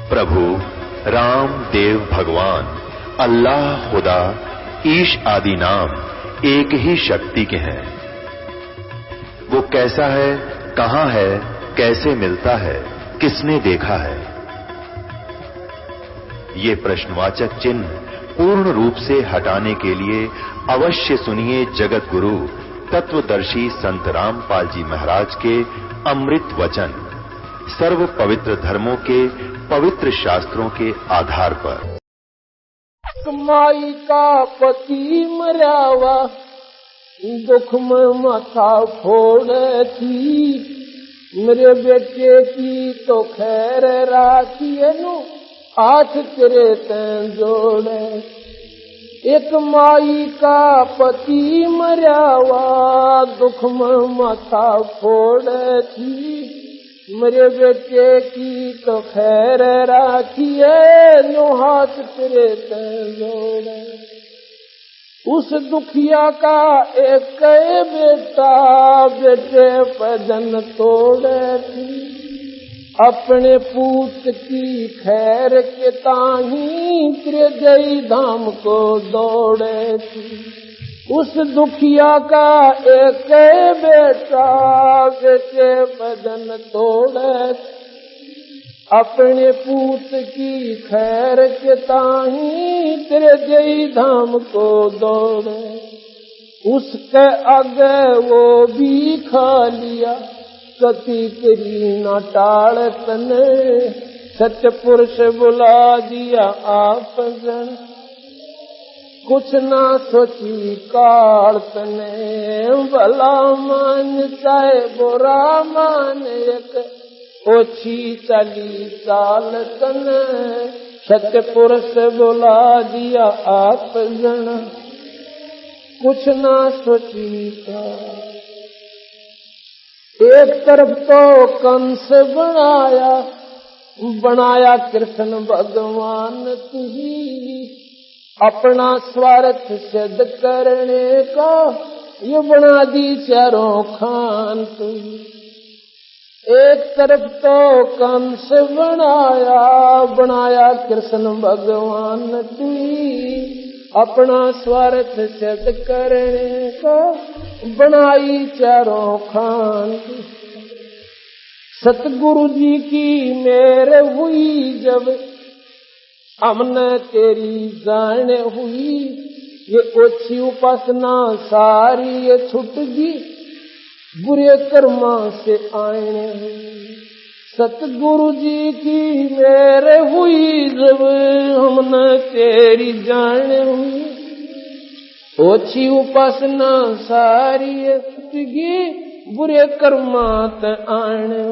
प्रभु राम देव भगवान अल्लाह खुदा ईश आदि नाम एक ही शक्ति के हैं। वो कैसा है, कहां है, कैसे मिलता है, किसने देखा है? ये प्रश्नवाचक चिन्ह पूर्ण रूप से हटाने के लिए अवश्य सुनिए जगत गुरु तत्वदर्शी संत रामपाल जी महाराज के अमृत वचन, सर्व पवित्र धर्मों के पवित्र शास्त्रों के आधार पर। कमाई का पति मरावा दुख में माथा फोड़े थी, मेरे बेटे की तो खैर राखी नु हाथ तेरे तैं जोड़े। एक माई का पति मरावा दुख में माथा फोड़े थी, मेरे बेटे की तो खैर राखिए नो हाथ तेरे तैं जोड़े। उस दुखिया का एक बेटा बेटे पजन तोड़े थी, अपने पूत की खैर के ताही त्रिजयी धाम को दौड़े थी। उस दुखिया का एक बेटा बेटे बदन तोड़े, अपने पूत की खैर के ताही त्रिजयी धाम को दौड़े। उसके आगे वो भी खा लिया सती करी न टाल तने, सत्य पुरुष बुला दिया आप जन, कुछ ना सोची काल तने। भला मान चाहे बुरा मान एक ओछी चली चाल तने, सत्य पुरुष बुला दिया आप जन, कुछ ना सोची काल। एक तरफ तो कंस बनाया कृष्ण भगवान तुही, अपना स्वार्थ सिद्ध करने का ये बना दी चारों खान तुही। एक तरफ तो कंस बनाया कृष्ण भगवान तुही, अपना स्वार्थ सिद्ध करने का बनाई चारों खान। सतगुरु जी की मेर हुई जब हमने तेरी जान हुई, ये ओछी उपासना सारी ये छुट गई बुरे कर्मा से आने हुई। सतगुरु जी की मेर हुई जब हमने तेरी जान हुई, ओछी उपासना सारी छुटगी बुरे कर्मात आने।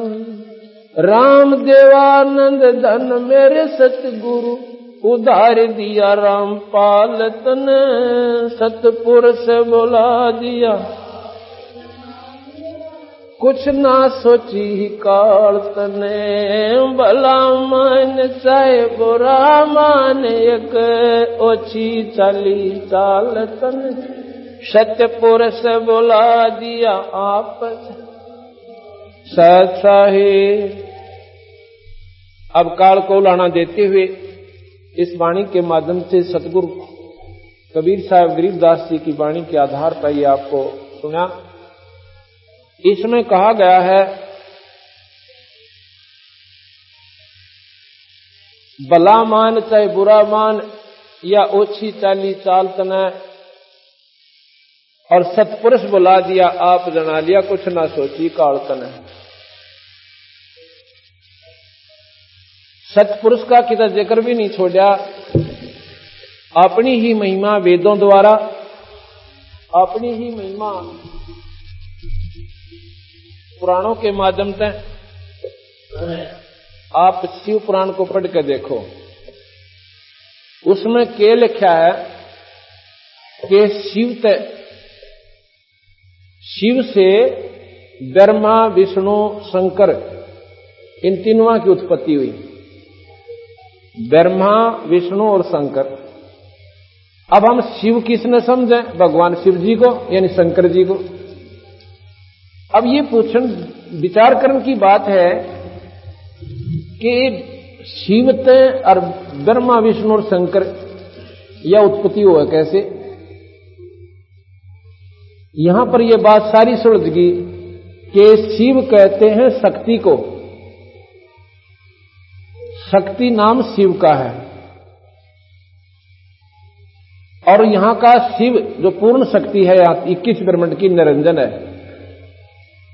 राम देवानंद धन मेरे सतगुरु उधार दिया रामपाल तन, सतपुरुष बुला दिया कुछ ना सोची काल तने। भला मान चाहे बुरा मान एक ओछी चली चाल तन, सत्य पुरुष बुला दिया आप सत्साही। अब काल को लाना देते हुए इस वाणी के माध्यम से सतगुरु कबीर साहब गरीबदास जी की वाणी के आधार पर ये आपको सुना। इसमें कहा गया है भला मान चाहे बुरा मान या ओछी चाली चाल तना, और सतपुरुष बुला दिया आप जना लिया कुछ ना सोची काल तना। सतपुरुष का कितना जिक्र भी नहीं छोड़ा, अपनी ही महिमा वेदों द्वारा, अपनी ही महिमा पुराणों के माध्यम से आप शिव पुराण को पढ़ के देखो। उसमें क्या लिखा है कि शिव से ब्रह्मा विष्णु शंकर इन तीनों की उत्पत्ति हुई। ब्रह्मा विष्णु और शंकर। अब हम शिव किसने समझे? भगवान शिव जी को यानी शंकर जी को। अब ये पूछन विचार करने की बात है कि शिवते और ब्रह्मा विष्णु और शंकर यह उत्पत्ति हुआ कैसे? यहां पर यह बात सारी सुलझ गई कि शिव कहते हैं शक्ति को, शक्ति नाम शिव का है। और यहां का शिव जो पूर्ण शक्ति है 21 ब्रह्मांड की निरंजन है।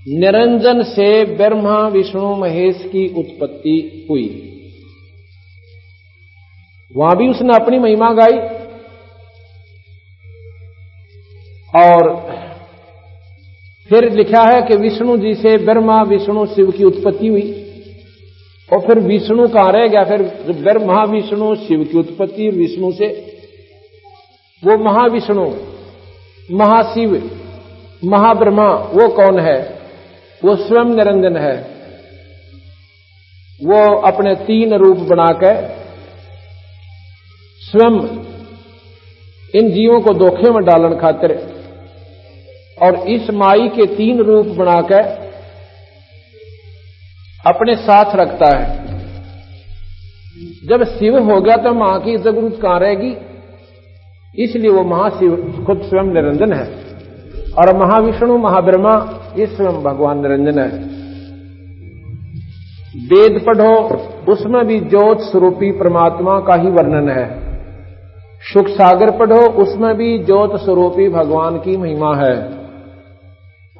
निरंजन से ब्रह्मा विष्णु महेश की उत्पत्ति हुई। वहां भी उसने अपनी महिमा गाई और फिर लिखा है कि विष्णु जी से ब्रह्मा विष्णु शिव की उत्पत्ति हुई। और फिर विष्णु कहां रह गया? फिर ब्रह्मा विष्णु शिव की उत्पत्ति विष्णु से, वो महाविष्णु महाशिव महाब्रह्मा वो कौन है? वो स्वयं निरंजन है। वो अपने 3 रूप बनाकर स्वयं इन जीवों को धोखे में डालने खातिर और इस माई के 3 रूप बनाकर अपने साथ रखता है। जब शिव हो गया तो मां की जरूरत कहां रहेगी? इसलिए वो महाशिव खुद स्वयं निरंजन है और महाविष्णु महाब्रह्मा ये स्वयं भगवान निरंजन है। वेद पढ़ो उसमें भी ज्योत स्वरूपी परमात्मा का ही वर्णन है। सुख सागर पढ़ो उसमें भी ज्योत स्वरूपी भगवान की महिमा है।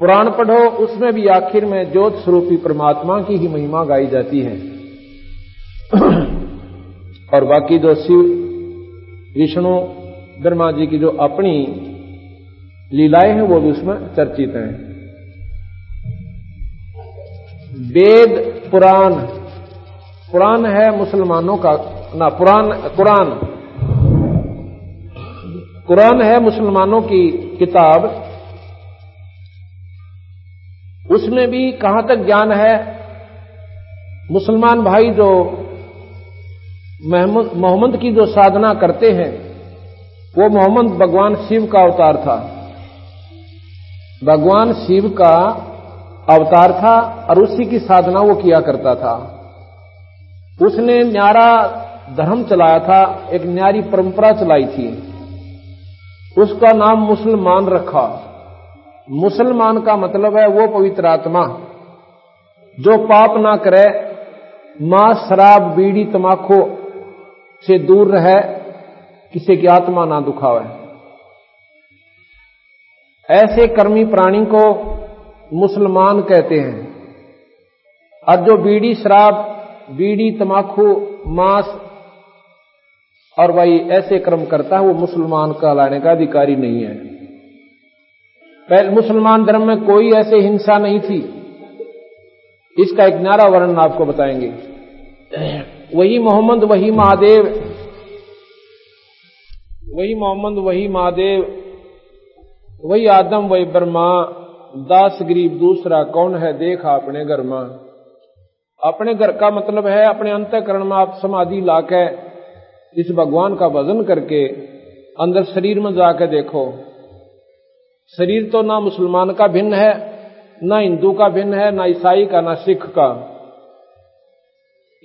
पुराण पढ़ो उसमें भी आखिर में ज्योत स्वरूपी परमात्मा की ही महिमा गाई जाती है। और बाकी जो शिव विष्णु ब्रह्मा जी की जो अपनी लीलाएं हैं वो भी उसमें चर्चित हैं। वेद पुराण, पुराण है मुसलमानों का ना, कुरान है मुसलमानों की किताब। उसमें भी कहां तक ज्ञान है? मुसलमान भाई जो मोहम्मद की जो साधना करते हैं वो मोहम्मद भगवान शिव का अवतार था। भगवान शिव का अवतार था और उसी की साधना वो किया करता था। उसने न्यारा धर्म चलाया था, एक न्यारी परंपरा चलाई थी। उसका नाम मुसलमान रखा। मुसलमान का मतलब है वो पवित्र आत्मा जो पाप ना करे, मांस शराब बीड़ी तमाकू से दूर रहे, किसी की आत्मा ना दुखावे। ऐसे कर्मी प्राणी को मुसलमान कहते हैं। और जो बीड़ी शराब बीड़ी तमाकू मांस और भाई ऐसे कर्म करता है वो मुसलमान कहलाने का अधिकारी नहीं है। पहले मुसलमान धर्म में कोई ऐसे हिंसा नहीं थी। इसका एक न्यारा वर्णन आपको बताएंगे। वही मोहम्मद वही महादेव, वही मोहम्मद वही महादेव, वही आदम वही ब्रह्मा, दास गरीब दूसरा कौन है देखा अपने घर में। अपने घर का मतलब है अपने अंतःकरण में आप समाधि लाके इस भगवान का भजन करके अंदर शरीर में जाके देखो। शरीर तो ना मुसलमान का भिन्न है, ना हिंदू का भिन्न है, ना ईसाई का, ना सिख का।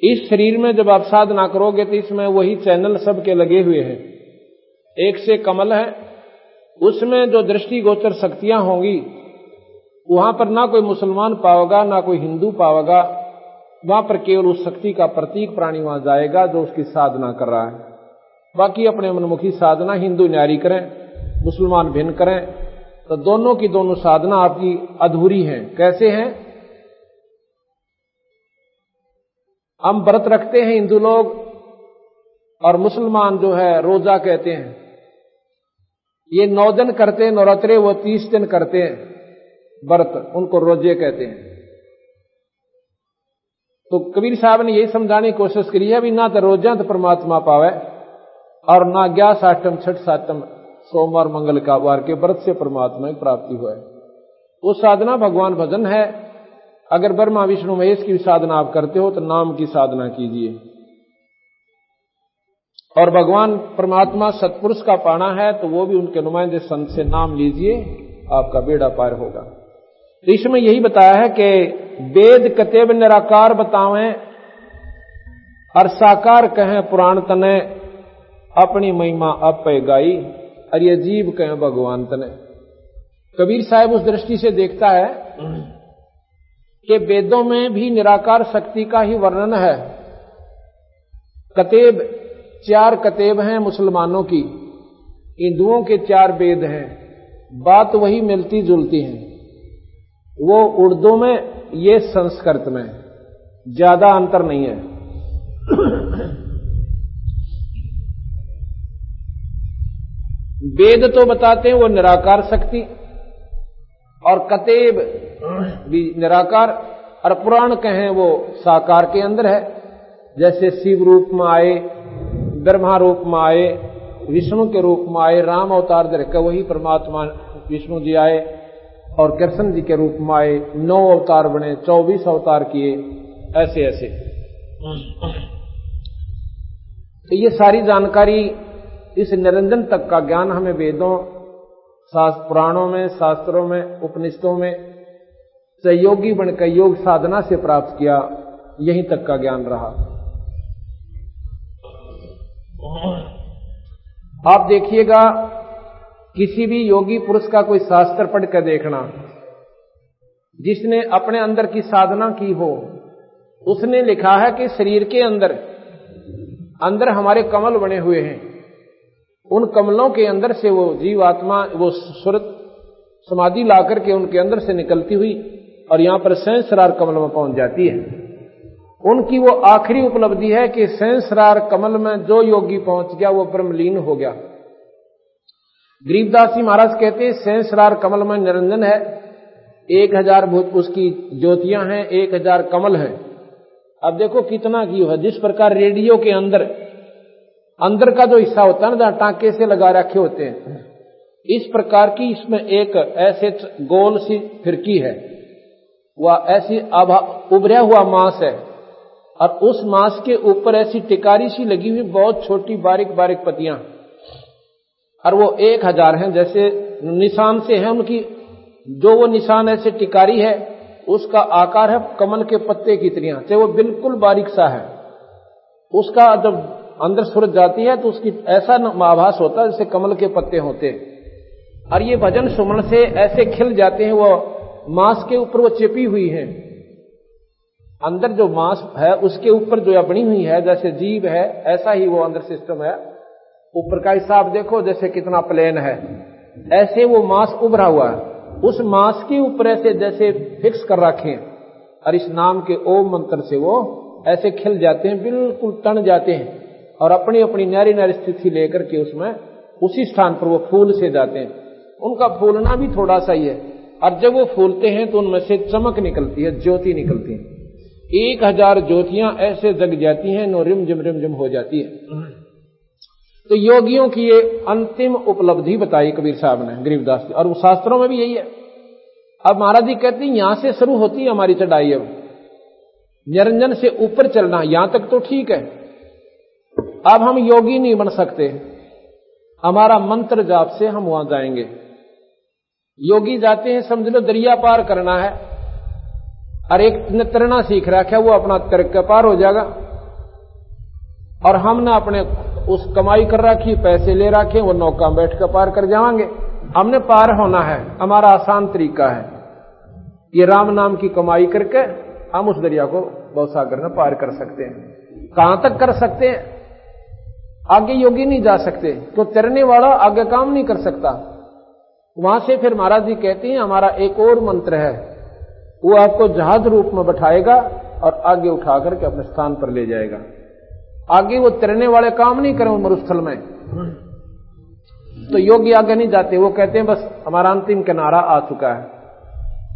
इस शरीर में जब आप साधना करोगे तो इसमें वही चैनल सबके लगे हुए हैं। एक से कमल है, उसमें जो दृष्टिगोचर शक्तियां होंगी वहां पर ना कोई मुसलमान पाओगा ना कोई हिंदू पाओगा। वहां पर केवल उस शक्ति का प्रतीक प्राणी वहां जाएगा जो उसकी साधना कर रहा है। बाकी अपने मनमुखी साधना हिंदू न्यारी करें, मुसलमान भिन्न करें, तो दोनों की दोनों साधना आपकी अधूरी है। कैसे हैं? हम व्रत रखते हैं हिंदू लोग और मुसलमान जो है रोजा कहते हैं। ये 9 दिन करते हैं नवरात्रे, वो 30 दिन करते हैं व्रत, उनको रोजे कहते हैं। तो कबीर साहब ने यही समझाने की कोशिश करी है भी ना तो रोजा तो परमात्मा पावे और ना 11 साठम 6 सातम सोमवार मंगल का वार के व्रत से परमात्मा की प्राप्ति हुआ है। वो साधना भगवान भजन है। अगर ब्रह्मा विष्णु महेश की साधना आप करते हो तो नाम की साधना कीजिए। और भगवान परमात्मा सत्पुरुष का पाना है तो वो भी उनके नुमाइंदे संत से नाम लीजिए, आपका बेड़ा पार होगा। तो इसमें यही बताया है कि वेद कतेब निराकार बतावें और साकार कहें पुराण तने, अपनी महिमा अब पे गाई, और ये जीव कहें भगवान तने। कबीर साहब उस दृष्टि से देखता है कि वेदों में भी निराकार शक्ति का ही वर्णन है। कतेब 4 कतेब हैं मुसलमानों की, हिंदुओं के 4 वेद हैं, बात वही मिलती जुलती है। वो उर्दू में, ये संस्कृत में, ज्यादा अंतर नहीं है। वेद तो बताते हैं वो निराकार शक्ति, और कतेब भी निराकार, और पुराण कहें वो साकार के अंदर है। जैसे शिव रूप में आए, ब्रह्मा रूप में आए, विष्णु के रूप में आए, राम अवतार धरकर वही परमात्मा विष्णु जी आए, और कृष्ण जी के रूप में आए, 9 अवतार बने, 24 अवतार किए, ऐसे ऐसे। तो ये सारी जानकारी, इस निरंजन तक का ज्ञान हमें वेदों, पुराणों में, शास्त्रों में, उपनिषदों में सहयोगी बनकर योग साधना से प्राप्त किया, यहीं तक का ज्ञान रहा। आप देखिएगा, किसी भी योगी पुरुष का कोई शास्त्र पढ़ कर देखना, जिसने अपने अंदर की साधना की हो, उसने लिखा है कि शरीर के अंदर हमारे कमल बने हुए हैं, उन कमलों के अंदर से वो जीवात्मा, वो सुरत समाधि ला करके उनके अंदर से निकलती हुई और यहां पर सहस्रार कमल में पहुंच जाती है। उनकी वो आखिरी उपलब्धि है कि सहस्रार कमल में जो योगी पहुंच गया वो ब्रह्मलीन हो गया। गरीबदास जी महाराज कहते हैं सहस्रार कमल में निरंजन है, 1000 उसकी ज्योतियां हैं, 1000 कमल हैं। अब देखो कितना की है। जिस प्रकार रेडियो के अंदर का जो हिस्सा होता है ना, जहां टांके से लगा रखे होते हैं, इस प्रकार की इसमें एक ऐसे गोल सी फिरकी है, वह ऐसी उभरा हुआ मांस है, और उस मांस के ऊपर ऐसी टिकारी सी लगी हुई बहुत छोटी बारीक बारीक पत्तियां, और वो 1000 हैं। जैसे निशान से है उनकी, जो वो निशान ऐसे टिकारी है, उसका आकार है कमल के पत्ते की तरह, चाहे वो बिल्कुल बारीक सा है। उसका जब अंदर सूरज जाती है तो उसकी ऐसा आभास होता है जैसे कमल के पत्ते होते हैं, और ये भजन सुमन से ऐसे खिल जाते हैं। वो मांस के ऊपर वो चिपी हुई है, अंदर जो मांस है उसके ऊपर जो बनी हुई है, जैसे जीव है ऐसा ही वो अंदर सिस्टम है। ऊपर का हिसाब देखो जैसे कितना प्लेन है, ऐसे वो मांस उभरा हुआ है। उस मांस के ऊपर ऐसे जैसे फिक्स कर रखे, और इस नाम के ओम मंत्र से वो ऐसे खिल जाते हैं, बिल्कुल तन जाते हैं, और अपनी अपनी न्यारी न्यारी स्थिति लेकर के उसमें उसी स्थान पर वो फूल से जाते हैं। उनका फूलना भी थोड़ा सा ही है, और जब वो फूलते हैं तो उनमें से चमक निकलती है, ज्योति निकलती है। 1000 ज्योतियां ऐसे जग जाती हैं, नो रिम जिम हो जाती है। तो योगियों की ये अंतिम उपलब्धि बताई कबीर साहब ने, गरीबदास जी, और शास्त्रों में भी यही है। अब महाराज जी कहते हैं यहां से शुरू होती है हमारी चढ़ाई। अब निरंजन से ऊपर चलना, यहां तक तो ठीक है। अब हम योगी नहीं बन सकते, हमारा मंत्र जाप से हम वहां जाएंगे। योगी जाते हैं, समझ लो दरिया पार करना है, और एक ने तैरना सीख रखा है, वो अपना तैर के पार हो जाएगा, और हमने अपने उस कमाई कर रखी, पैसे ले रखे, वो नौका में बैठ कर पार कर जाएंगे। हमने पार होना है, हमारा आसान तरीका है ये राम नाम की कमाई करके हम उस दरिया को भवसागर में पार कर सकते हैं। कहां तक कर सकते हैं? आगे योगी नहीं जा सकते, तो तैरने वाला आगे काम नहीं कर सकता। वहां से फिर महाराज जी कहते हैं हमारा एक और मंत्र है, वो आपको जहाज रूप में बैठाएगा और आगे उठा करके अपने स्थान पर ले जाएगा। आगे वो तैरने वाले काम नहीं करें मरुस्थल में, तो योगी आगे नहीं जाते। वो कहते हैं बस हमारा अंतिम किनारा आ चुका है।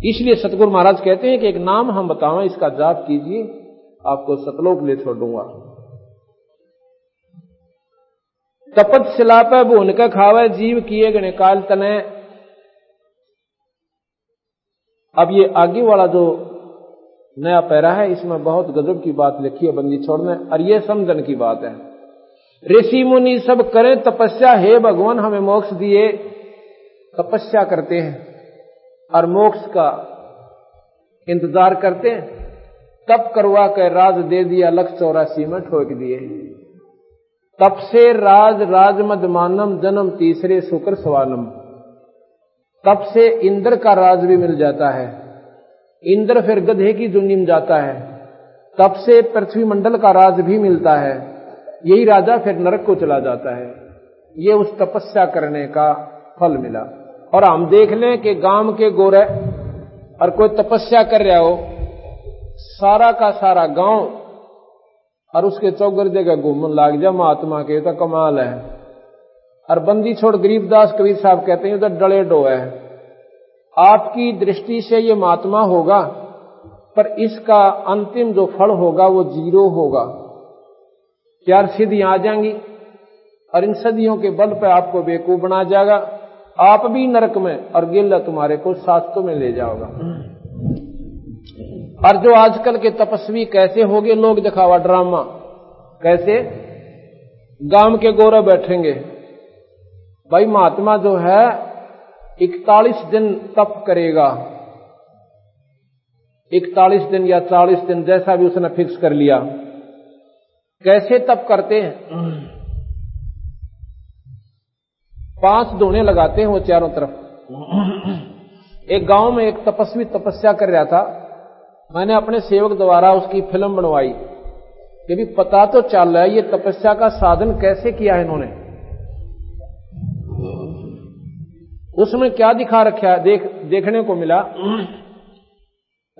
इसलिए सतगुरु महाराज कहते हैं कि एक नाम हम बतावें, इसका जाप कीजिए, आपको सतलोक ले छोड़ दूंगा। तपत शिला पे भून का खावे, जीव किए गणे काल तने। अब ये आगे वाला जो नया पैरा है, इसमें बहुत गजब की बात लिखी है बंदी छोड़ने, और ये समझन की बात है। ऋषि मुनि सब करें तपस्या, हे भगवान हमें मोक्ष दिए। तपस्या करते हैं और मोक्ष का इंतजार करते हैं, तप करवा कर राज दे दिया, 184 में ठोक दिए। तप से राज राजमद मानम, जन्म तीसरे शुक्र सवानम। तप से इंद्र का राज भी मिल जाता है, इंद्र फिर गधे की जुन्नी में जाता है। तप से पृथ्वी मंडल का राज भी मिलता है, यही राजा फिर नरक को चला जाता है। ये उस तपस्या करने का फल मिला। और हम देख लें कि गांव के गोरे और कोई तपस्या कर रहा हो, सारा का सारा गांव और उसके चौगर जगह घूमने लाग जा महात्मा के, तो कमाल है। और बंदी छोड़ गरीबदास कबीर साहब कहते हैं तो डले डो है। आपकी दृष्टि से ये महात्मा होगा, पर इसका अंतिम जो फल होगा वो 0 होगा। 4 सिद्धियां आ जाएंगी और इन सदियों के बल पर आपको बेवकूफ बना जाएगा, आप भी नरक में और गिल्ला तुम्हारे को शास्त्रों में ले जाओगा। और जो आजकल के तपस्वी कैसे हो गए, लोग दिखावा ड्रामा, कैसे गांव के गोरे बैठेंगे। भाई महात्मा जो है 41 दिन तप करेगा, 41 दिन या 40 दिन जैसा भी उसने फिक्स कर लिया। कैसे तप करते हैं? 5 दोने लगाते हैं वो चारों तरफ। एक गांव में एक तपस्वी तपस्या कर रहा था, मैंने अपने सेवक द्वारा उसकी फिल्म बनवाई कि भी पता तो चल रहा है ये तपस्या का साधन कैसे किया है इन्होंने। उसमें क्या दिखा रखा है देखने को मिला।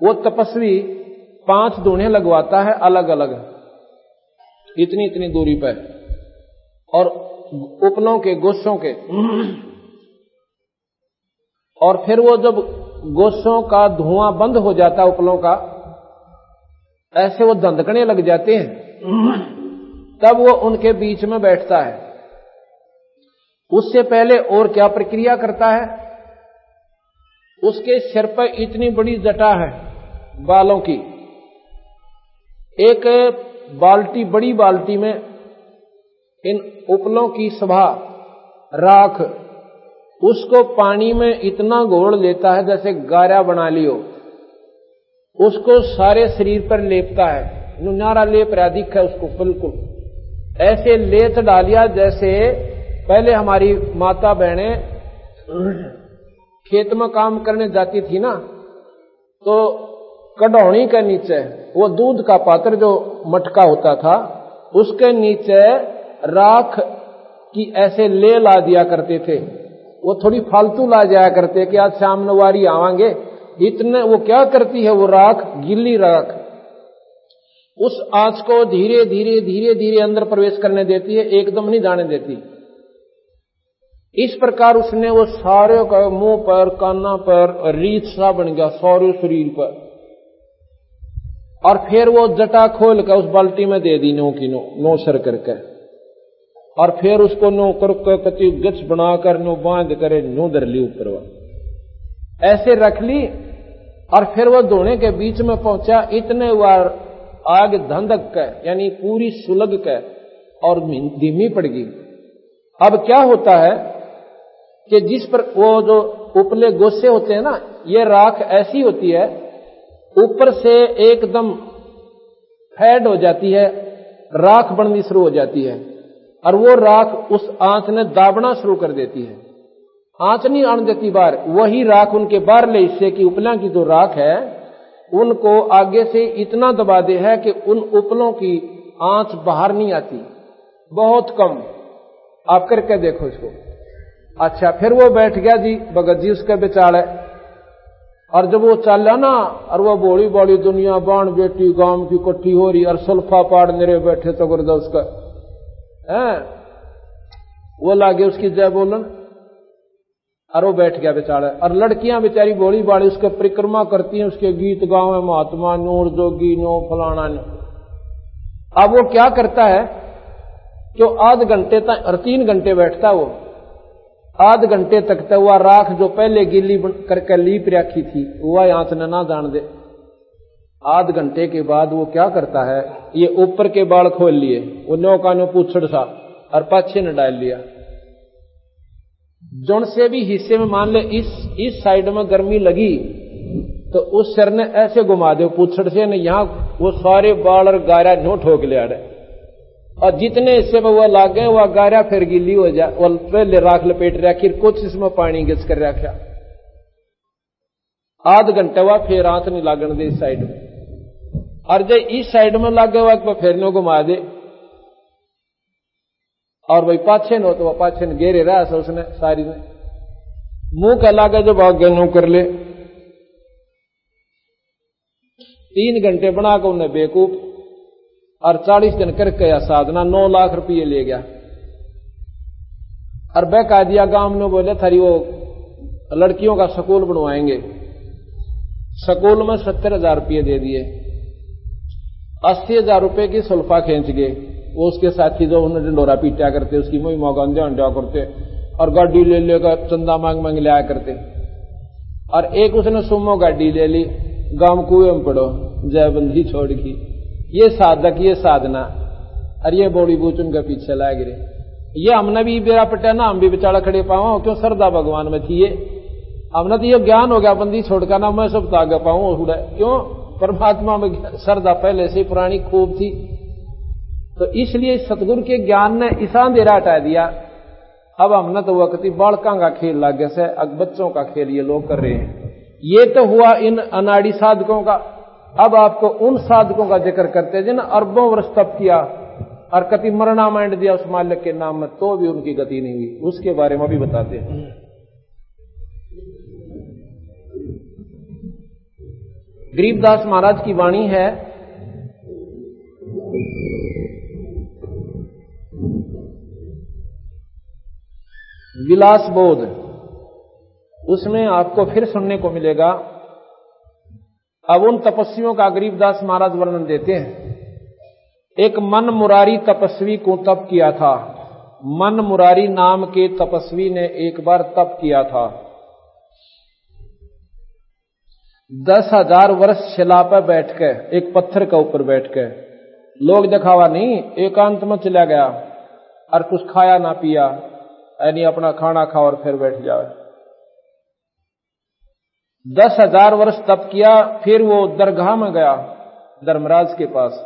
वो तपस्वी 5 दोने लगवाता है अलग अलग, इतनी इतनी दूरी पर, और उपलों के गोशों के। और फिर वो जब गोशों का धुआं बंद हो जाता उपलों का, ऐसे वो धंधकने लग जाते हैं, तब वो उनके बीच में बैठता है। उससे पहले और क्या प्रक्रिया करता है? उसके सिर पर इतनी बड़ी जटा है बालों की, एक बाल्टी, बड़ी बाल्टी में इन उपलों की सभा राख, उसको पानी में इतना घोल लेता है जैसे गारा बना लियो, उसको सारे शरीर पर लेपता है। नुनारा लेप रहा दिख है उसको, बिल्कुल ऐसे लेत डालिया जैसे पहले हमारी माता बहनें खेत में काम करने जाती थी ना, तो कढ़ौनी के नीचे वो दूध का पात्र जो मटका होता था, उसके नीचे राख की ऐसे ले ला दिया करते थे। वो थोड़ी फालतू ला जाया करते कि आज शाम नवारी आवांगे, इतने वो क्या करती है वो राख, गिल्ली राख, उस आंच को धीरे धीरे धीरे धीरे अंदर प्रवेश करने देती है, एकदम नहीं जाने देती। इस प्रकार उसने वो सारे का मुंह पर, काना पर रीत सा बन गया, सारे शरीर पर। और फिर वो जटा खोल कर उस बाल्टी में दे दी, नो की नो सर करके, और फिर उसको नो करके कति गच बनाकर नो बांध करे नो धर ली ऊपर, ऐसे रख ली। और फिर वो दोनों के बीच में पहुंचा, इतने बार आग धंधक के यानी पूरी सुलग के और धीमी पड़ गई। अब क्या होता है कि जिस पर वो जो उपले गोसे होते हैं ना, ये राख ऐसी होती है ऊपर से एकदम फैड हो जाती है, राख बननी शुरू हो जाती है, और वो राख उस आंच ने दाबना शुरू कर देती है। आंच नहीं आने देती बाहर, वही राख उनके बाहरले हिस्से की उपलों की जो राख है उनको आगे से इतना दबा दे है कि उन उपलों की आंच बाहर नहीं आती, बहुत कम। आप करके देखो इसको। अच्छा, फिर वो बैठ गया जी भगत जी उसके बेचारे, और जब वो चला ना, और वो बोली बड़ी दुनिया बाण बेटी गांव की इकट्ठी हो रही, और सुल्फा पाड़ मेरे बैठे तो गुरदा उसका है, वो लागे उसकी जय बोलन, और वो बैठ गया बेचारा। और लड़कियां बेचारी बोली बाड़ी उसके परिक्रमा करती हैं, उसके गीत गावे महात्मा नूर जोगी नो फलाना नो। अब वो क्या करता है कि आध घंटे तक और 3 घंटे बैठता, वो आध घंटे तक तो वह राख जो पहले गीली करके लीप रखी थी वह आंच न ना जान दे। आध घंटे के बाद वो क्या करता है, ये ऊपर के बाल खोल लिए, वो नौका नो पूछड़ सा, और पाछे न डाल लिया। जोन से भी हिस्से में मान ले इस साइड में गर्मी लगी तो उस सर ने ऐसे घुमा दे पूछड़ से न, यहां वो सारे बाल और गारा नो ठोक लिया और जितने हिस्से में वो लाग गए वह गारा फिर गिली हो जाए, वो पहले राख लपेट रखी, कुछ इसमें पानी गिस कर रखा। आध घंटे हुआ फिर हाथ नहीं लागण दे इस साइड में, और जब इस साइड में लग गया वह फिर नो घुमा दे, और वही पाछे नो तो वह पाछे ने घेरे रहा उसने सारी ने मुंह का लागे जो भाग गए कर ले। 3 घंटे बना कर उन्हें बेवकूफ, और 40 दिन करके या साधना 9 लाख रुपये ले गया। और वह कह दिया गांव में, बोले थारी वो लड़कियों का स्कूल बनवाएंगे, स्कूल में 70,000 रुपये दे दिए, 80,000 रुपये की सुल्फा खींच गए। वो उसके साथी जो उन्हें डंडोरा पीटा करते, उसकी मुंह मौका अंडा करते, और गाड़ी ले लेकर चंदा मांग मांग लाया करते। और एक उसने सुमो गाड़ी ले ली, गांव कुएं में पड़ो जयबंदी छोड़ की, ये साधक ये साधना, और ये बॉडी बूच उनके पीछे ला गिरे। ये हमने भी बेरा पटा ना, हम भी बेचारा खड़े पाओ, क्यों श्रद्धा भगवान में थी। ये हमने तो ये ज्ञान हो गया बंदी छोड़कर ना, मैं सब तागे पाऊं, क्यों परमात्मा में श्रद्धा पहले से पुरानी खूब थी। तो इसलिए सतगुरु के ज्ञान ने ईसा अंधेरा हटा दिया। अब हमने तो वक्त बालका का खेल लागे से, अब बच्चों का खेल ये लोग कर रहे हैं। ये तो हुआ इन अनाड़ी साधकों का। अब आपको उन साधकों का जिक्र करते हैं जिन्हें अरबों वर्ष तप किया और कति मरना मांड दिया उस मालिक के नाम में, तो भी उनकी गति नहीं हुई। उसके बारे में भी बताते हैं। गरीबदास महाराज की वाणी है, विलास बोध। उसमें आपको फिर सुनने को मिलेगा। अब उन तपस्वियों का गरीबदास महाराज वर्णन देते हैं। एक मन मुरारी तपस्वी को तप किया था। मन मुरारी नाम के तपस्वी ने एक बार तप किया था। 10,000 वर्ष शिला पर बैठ के, एक पत्थर के ऊपर बैठ के, लोग दिखावा नहीं, एकांत में चला गया और कुछ खाया ना पिया, यानी अपना खाना खा और फिर बैठ जाए। 10,000 वर्ष तप किया। फिर वो दरगाह में गया धर्मराज के पास।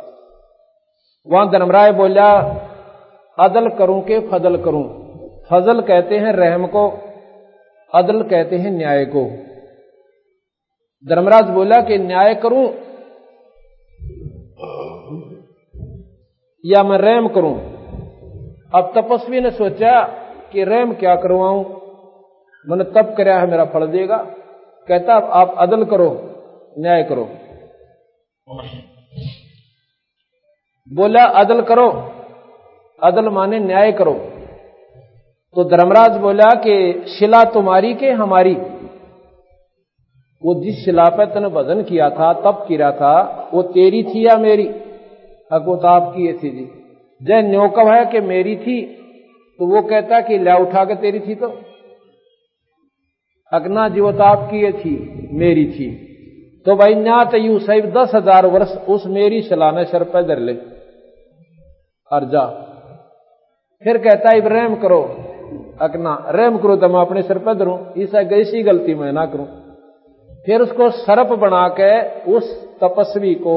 वहां धर्मराज बोला, अदल करूं के फजल करूं। फजल कहते हैं रहम को, अदल कहते हैं न्याय को। धर्मराज बोला कि न्याय करूं या मैं रहम करूं। अब तपस्वी ने सोचा कि रहम क्या करवाऊं, मैंने तप कराया है, मेरा फल देगा। कहता आप अदल करो, न्याय करो। बोला अदल करो, अदल माने न्याय करो। तो धर्मराज बोला कि शिला तुम्हारी के हमारी? वो जिस शिला पर तने भजन किया था, तप किया था, वो तेरी थी या मेरी? वो तो आपकी थी जी। जय न्योकव है कि मेरी थी, तो वो कहता कि ल्या उठा के तेरी थी। तो अगना जी वो तो आपकी थी, मेरी थी। तो भाई न्या तो यू सही 10,000 वर्ष उस मेरी शिला ने सर पर धर ले और जा। फिर कहता है रहम करो, अगना रहम करो तो मैं अपने सर पर धरूं, ऐसी गलती मैं ना करूं। फिर उसको सर्प बना के उस तपस्वी को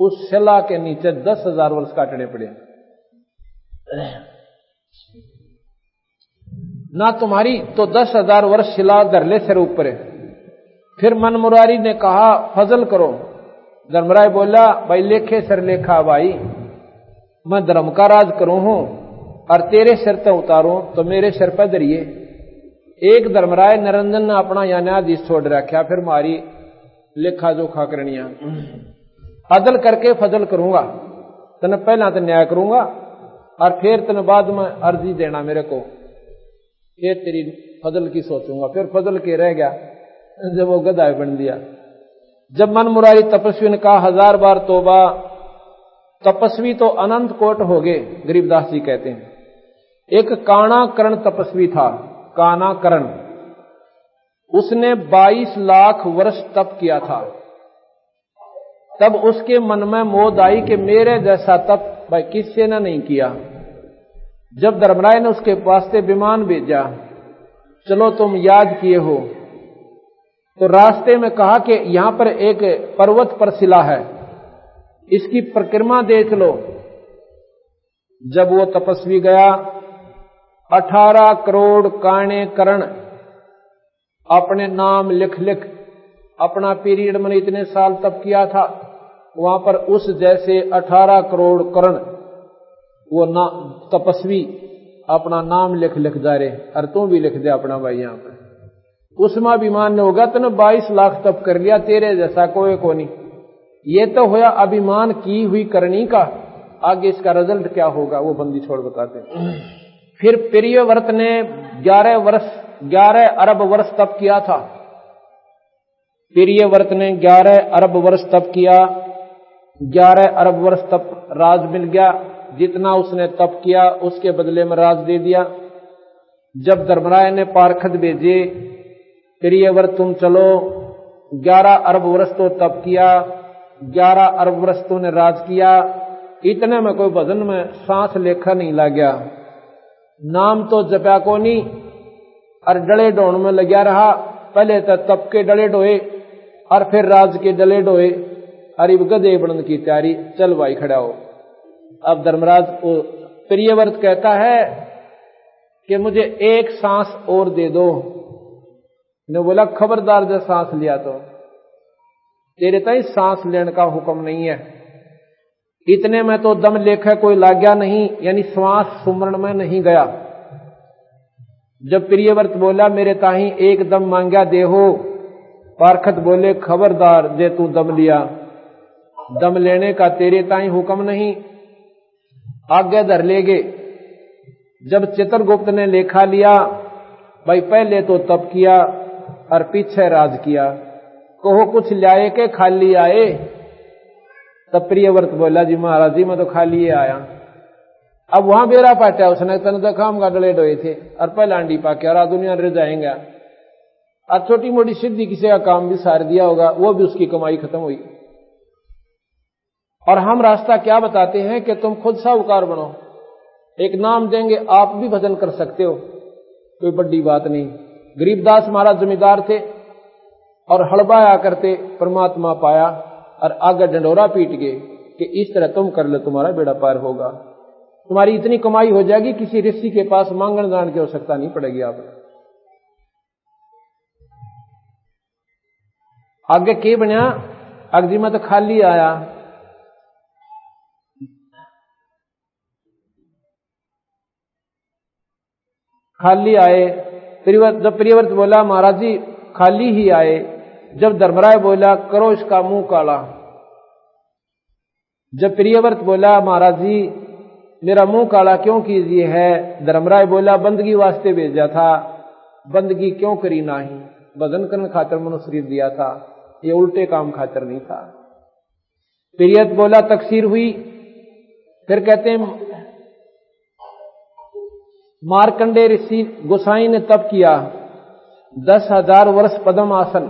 उस शिला के नीचे 10,000 वर्ष काटने पड़े। ना तुम्हारी तो 10,000 वर्ष शिला धरले सिर ऊपर है। फिर मन मुरारी ने कहा फजल करो। धर्मराय बोला भाई लेखे सर लेखा भाई, मैं धर्म का राज करूं हूं और तेरे सिर तो उतारूं तो मेरे सिर पर धरिए। एक धर्मराय निरंजन ने अपना या न्यायाधीश छोड़ रखा, फिर मारी लेखा जोखा करनिया। अदल करके फजल करूंगा, तने पहला तो न्याय करूंगा और फिर तने बाद में अर्जी देना मेरे को, ये तेरी फजल की सोचूंगा। फिर फजल के रह गया जब वो गधा बन दिया। जब मन मुरारी तपस्वी ने कहा 1000 बार तोबा, तपस्वी तो अनंत कोट हो गए। गरीबदास जी कहते हैं एक काना करण तपस्वी था, काना करण, उसने 22 लाख वर्ष तप किया था। तब उसके मन में मोद आई कि मेरे जैसा तप भाई किसी ने नहीं किया। जब धर्मराय ने उसके वास्ते विमान भेजा, चलो तुम याद किए हो तो रास्ते में कहा कि यहां पर एक पर्वत पर शिला है, इसकी परिक्रमा देख लो। जब वो तपस्वी गया, 18 करोड़ काणे करण अपने नाम लिख लिख, अपना पीरियड मैंने इतने साल तप किया था, वहां पर उस जैसे 18 करोड़ करण वो ना तपस्वी अपना नाम लिख लिख जा रहे। और तू भी लिख दे अपना भाई यहां पर। उसमें अभिमान होगा, तूने 22 लाख तप कर लिया, तेरे जैसा कोई को नहीं। ये तो होया अभिमान की हुई करनी का, आगे इसका रिजल्ट क्या होगा वो बंदी छोड़ बताते हैं। फिर प्रियव्रत ने 11 अरब वर्ष तप किया था। प्रियव्रत ने 11 अरब वर्ष तप किया। 11 अरब वर्ष तप राज मिल गया। जितना उसने तप किया उसके बदले में राज दे दिया। जब धर्मराय ने पार्षद भेजे, प्रियव्रत तुम चलो, 11 अरब वर्ष तो तप किया, 11 अरब वर्ष तो ने राज किया, इतने में कोई भजन में सांस लेखा नहीं लग गया, नाम तो जपया को नहीं, और डले ढोण में लग्या रहा। पहले तो तप के डले ढोए और फिर राज के डले ढोए, अरे गधे बनने की तैयारी, चल भाई खड़ा हो। अब धर्मराज प्रियव्रत कहता है कि मुझे एक सांस और दे दो। ने बोला खबरदार जब सांस लिया तो तेरे ताई सांस लेने का हुक्म नहीं है। इतने में तो दम लेखा कोई लाग गया नहीं, यानी श्वास सुमरण में नहीं गया। जब प्रियव्रत बोला मेरे ताही एक दम मांगा देहो, पार्षद बोले खबरदार जे तू दम लिया, दम लेने का तेरे ताई हुक्म नहीं, आगे धर लेगे। जब चित्रगुप्त ने लेखा लिया, भाई पहले तो तप किया और पीछे राज किया, कहो कुछ लाए के खाली आए। तब प्रियव्रत बोला जी महाराज जी मैं तो खाली आया। अब वहां बेरा पाटा, उसने तन तो काम का डले डोए थे और पहला अंडी पाके और दुनिया रह जाएंगे, और छोटी मोटी सिद्धि किसी का काम भी सार दिया होगा, वो भी उसकी कमाई खत्म हुई। और हम रास्ता क्या बताते हैं कि तुम खुद साहूकार बनो, एक नाम देंगे, आप भी भजन कर सकते हो, कोई बड़ी बात नहीं। गरीबदास महाराज जमींदार थे और हड़बाया करते, परमात्मा पाया और आगे डंडोरा पीट गए कि इस तरह तुम कर लो तुम्हारा बेड़ा पार होगा, तुम्हारी इतनी कमाई हो जाएगी, किसी ऋषि के पास मांगण जान की आवश्यकता नहीं पड़ेगी। आप आगे के बनिया, अगजी में तो खाली आया। खाली आए। जब प्रियव्रत बोला महाराज जी खाली ही आए। जब धर्मराय बोला करो इसका मुंह काला। जब प्रियव्रत बोला महाराज जी मेरा मुंह काला क्यों कीजिए है, धर्मराय बोला बंदगी वास्ते भेजा था, बंदगी क्यों करी नाही, भजन करने खातिर मनुष्य शरीर दिया था, ये उल्टे काम खातिर नहीं था। प्रियव्रत बोला तकसीर हुई। फिर कहते हैं मार्कंडे ऋषि गोसाई ने तप किया 10,000 वर्ष पद्म आसन।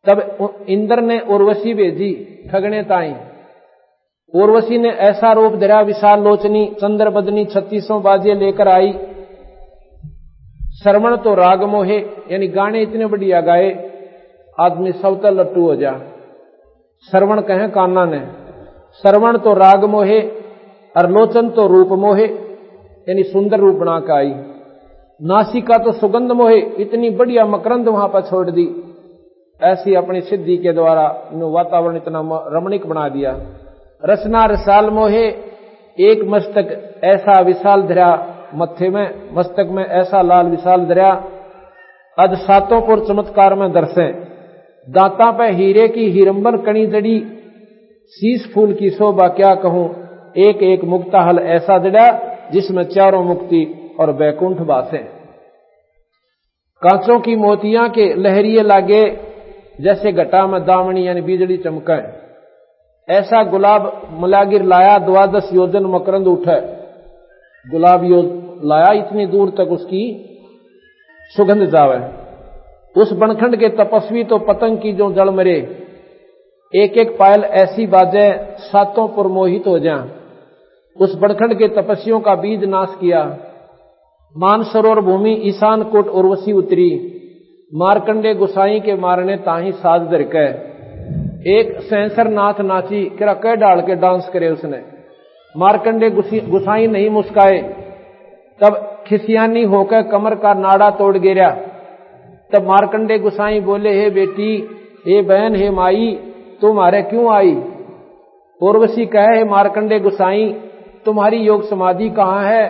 तब इंद्र ने उर्वशी भेजी ठगने ताई। उर्वशी ने ऐसा रूप धरा, विशाल लोचनी चंद्र बदनी 36 बाजे लेकर आई। श्रवण तो राग मोहे, यानी गाने इतने बढ़िया गाए आदमी सबका लट्टू हो जा। श्रवण कहे कान्ना ने, श्रवण तो राग मोहे और लोचन तो रूप मोहे, यानी सुंदर रूप बना के आई। नासिका तो सुगंध मोहे, इतनी बढ़िया मकरंद वहां पर छोड़ दी। ऐसी अपनी सिद्धि के द्वारा वातावरण इतना रमणीक बना दिया। रसना रसाल मोहे, एक मस्तक ऐसा विशाल धरा मत्थे में, मस्तक में ऐसा लाल विशाल धरा। अद सातों पुर चमत्कार में दर्शे, दांता पे हीरे की हीरंबर कणी जड़ी, शीश फूल की शोभा क्या कहूं, एक एक मुक्ता हल ऐसा जड़ा जिसमें चारों मुक्ति और बैकुंठ बासे। कांचों की मोतियां के लहरिए लागे, जैसे घटा में दामनी यानी बिजली चमके। ऐसा गुलाब मुलागिर लाया, 12 योजन मकरंद उठे। गुलाब लाया इतनी दूर तक उसकी सुगंध जावे। उस बनखंड के तपस्वी तो पतंग की जो जल मरे, एक एक पायल ऐसी बाजे सातों पुर मोहित हो जाए। उस बनखंड के तपस्वियों का बीज नाश किया। मानसरोवर भूमि ईशान कोट उर्वशी उतरी, मार्कंडे गुसाई के मारने ताही साज धर के एक सेंसर नाच नाची किरा कह डाल के डांस करे उसने। मार्कंडे गुसाई नहीं मुस्काए, तब खिसियानी होकर कमर का नाड़ा तोड़ गिरा। तब मार्कंडे गुसाई बोले, हे बेटी, हे बहन, हे माई, तुम हमारे क्यों आई? उर्वशी कहे, हे मार्कंडे गुसाई, तुम्हारी योग समाधि कहाँ है?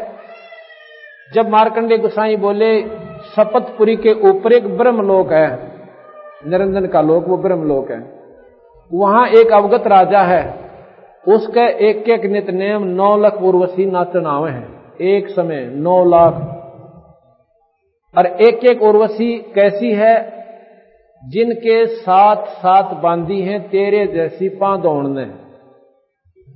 जब मार्कंडे गुसाई बोले, शपथपुरी के ऊपर एक ब्रह्मलोक है, निरंजन का लोक, वो ब्रह्मलोक है, वहां एक अवगत राजा है, उसके एक एक नित नेम 9 लाख उर्वशी नाचन आवे हैं एक समय, 9 लाख। और एक एक उर्वशी कैसी है? जिनके 7 बांधी हैं तेरे जैसी पांदौड़ ने।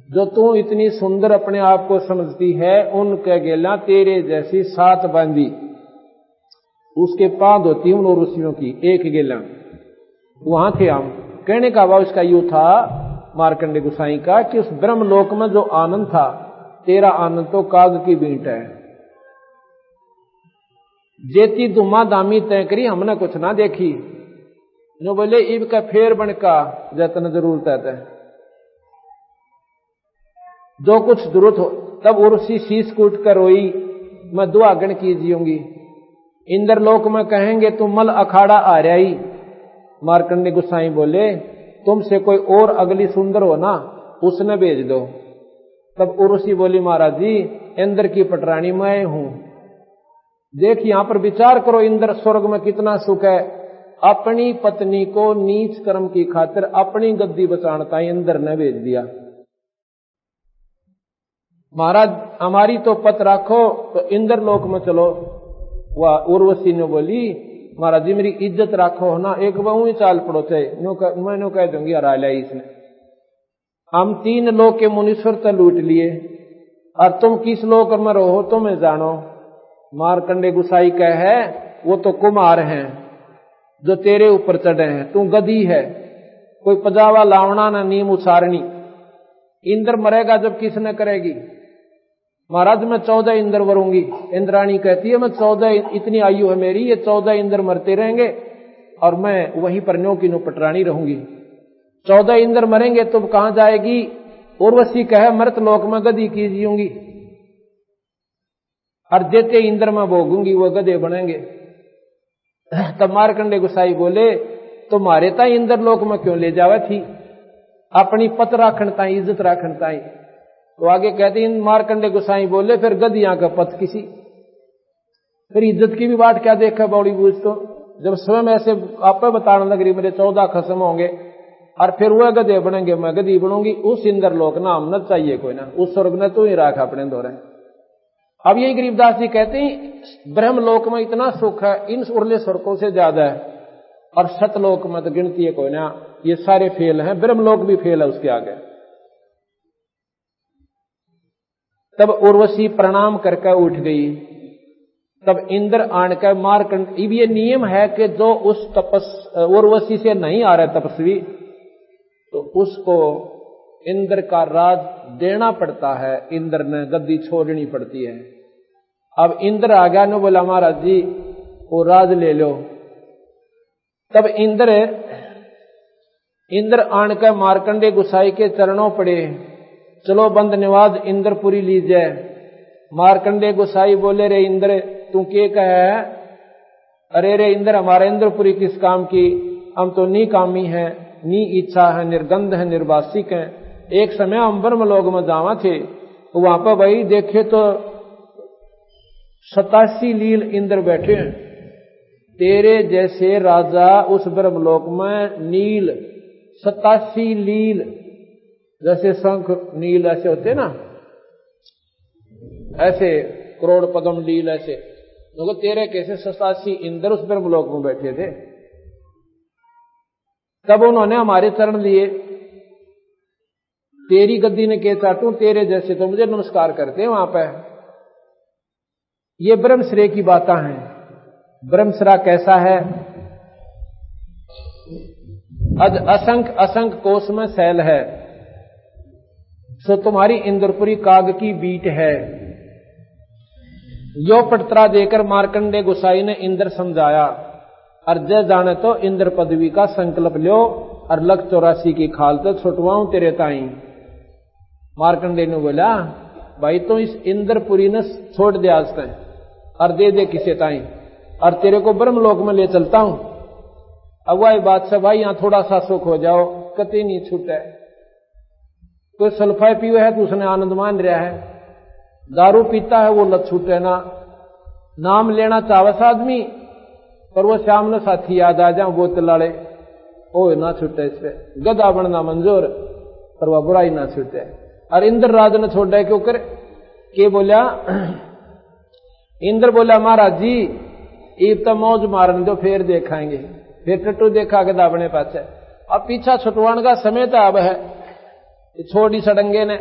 जो तू इतनी सुंदर अपने आप को समझती है, उनके गेला तेरे जैसी 7 बांधी उसके पांद होती उन उर्वशियों की एक गेला। वहां थे हम। कहने का भाव इसका यूं था मार्कंडे गुसाई का कि उस ब्रह्मलोक में जो आनंद था, तेरा आनंद तो काग की बींट है। जेती दुमा दामी तय करी हमने कुछ ना देखी। जो बोले इब का फेर बन का जतन जरूरत है, जो कुछ जरूरत हो। तब उर्वशी शीश कूट कर रोई, मैं दुआगण की जीऊंगी। इंद्रलोक में कहेंगे तुम मल अखाड़ा आ रही। मार्कंडे गुसाई बोले, तुमसे कोई और अगली सुंदर हो ना, उसने भेज दो। तब उर्वशी बोली, महाराज जी, इंद्र की पटरानी मैं हूं। देख यहां पर विचार करो, इंद्र स्वर्ग में कितना सुख है। अपनी पत्नी को नीच कर्म की खातिर अपनी गद्दी बचाता इंद्र ने भेज दिया। महाराज हमारी तो पत राखो, तो इंद्र लोक में चलो। वह उर्वशी ने बोली, महाराज जी मेरी इज्जत राखो ना, एक बहु ही चाल पड़ो थे, मैं कह दूंगी हरा लिया इसने। हम 3 लोक के मुनीश्वर तो लूट लिए, और तुम किस लोक में रहो तो मैं जानो। मार्कंडे गुसाई कहे, वो तो कुमार हैं जो तेरे ऊपर चढ़े हैं, तू गधी है, कोई पजावा लावना ना नीम उचारनी। इंद्र मरेगा जब किसने करेगी? महाराज मैं 14 इंद्र वरूंगी। इंद्राणी कहती है, मैं 14, इतनी आयु है मेरी, ये 14 इंद्र मरते रहेंगे और मैं वहीं पर न्यो की नो पटरानी रहूंगी। 14 इंद्र मरेंगे तो कहां जाएगी? उर्वशी कहे, मृत लोक में गधी की जीऊंगी, और जेते इंद्र में भोगूंगी वो गधे बनेंगे। तब मार्कंडे गुसाई बोले, तुम्हारे ताई इंद्र लोक में क्यों ले जावे थी? अपनी पत राखण ताई, इज्जत राखण ताई। तो आगे कहते हैं मार्कंडे गुसाई बोले, फिर गधियां का पथ किसी, फिर इज्जत की भी बात क्या देखा बौड़ी बूझ। तो जब स्वयं ऐसे आप बताने लग रही मेरे 14 खसम होंगे और फिर वह गधे बनेंगे, मैं गधी बनूंगी, उस इंद्र लोक ना हम न चाहिए कोई ना, उस स्वर्ग ने तो ही राखा अपने दौरे। अब यही गरीबदास जी कहते हैं ब्रह्मलोक में इतना सुख है, इन उर्ले स्वर्गों से ज्यादा है, और सतलोक में तो गिनती है कोई ना, ये सारे फेल हैं, ब्रह्मलोक भी फेल है उसके आगे। तब उर्वशी प्रणाम करके उठ गई। तब इंद्र आन कर मार्कंड, ये नियम है कि जो उस उर्वशी से नहीं आ रहा तपस्वी, तो उसको इंद्र का राज देना पड़ता है, इंद्र ने गद्दी छोड़नी पड़ती है। अब इंद्र आ गया ने बोला, महाराज जी वो राज ले लो। तब इंद्र आन कर मार्कंडे गुसाई के चरणों पड़े, चलो बंद निवाज इंद्रपुरी लीजिए। मार्कंडे गुसाई बोले, रे इंद्र तू के कहे? अरे रे इंद्र, हमारा इंद्रपुरी किस काम की? हम तो नी कामी है, नी इच्छा है, निर्गंध है, निर्वासिक है। एक समय हम ब्रह्मलोक में जावा थे, तो वहां पर भाई देखे तो 87 लील इंद्र बैठे हैं। तेरे जैसे राजा उस ब्रह्मलोक में नील 87 लील, जैसे शंख नील ऐसे होते ना, ऐसे करोड़ पद्म लील ऐसे, तो तेरे कैसे 87 इंद्र उस ब्रह्मलोक में बैठे थे। तब उन्होंने हमारे चरण लिए, तेरी गद्दी ने के चाटू, तेरे जैसे तो मुझे नमस्कार करते हैं वहां पर। ये ब्रह्मश्रेय की बातें हैं। ब्रह्मश्रा कैसा है? अज असंख्य कोष में शैल है, सो तुम्हारी इंद्रपुरी काग की बीट है। यो पटरा देकर मार्कंडे गुसाई ने इंद्र समझाया, और जय जाने तो इंद्र पदवी का संकल्प लो और लख 84 की खाल तो छुटवाऊं तेरे ताई। मार्कंडेय ने बोला भाई तो इस इंद्रपुरी ने छोड़ दे आज तक और दे किसे ताई और तेरे को ब्रह्मलोक में ले चलता हूं। अब वही बात से भाई यहां थोड़ा सा सुख हो जाओ, कतई नहीं छूटे। कोई सल्फाई पीवे है तो उसने आनंद मान रहा है, दारू पीता है वो लत छूटे ना, नाम लेना चावस आदमी पर वो श्याम ने साथी याद आ जाओ बोतल लाड़े ओ ना छूटे, इससे गधा बनना मंजूर पर वह बुराई ना छूटे। और इंद्र राज ने छोड़ा क्यों कर के बोला, इंद्र बोला महाराज जी ईब तो मौज मारने दो फिर देखाएंगे, फिर टट्टू देखा गधा बने पाचे। अब पीछा छुटवाने का समय तो अब है, छोड़ी सड़ंगे ने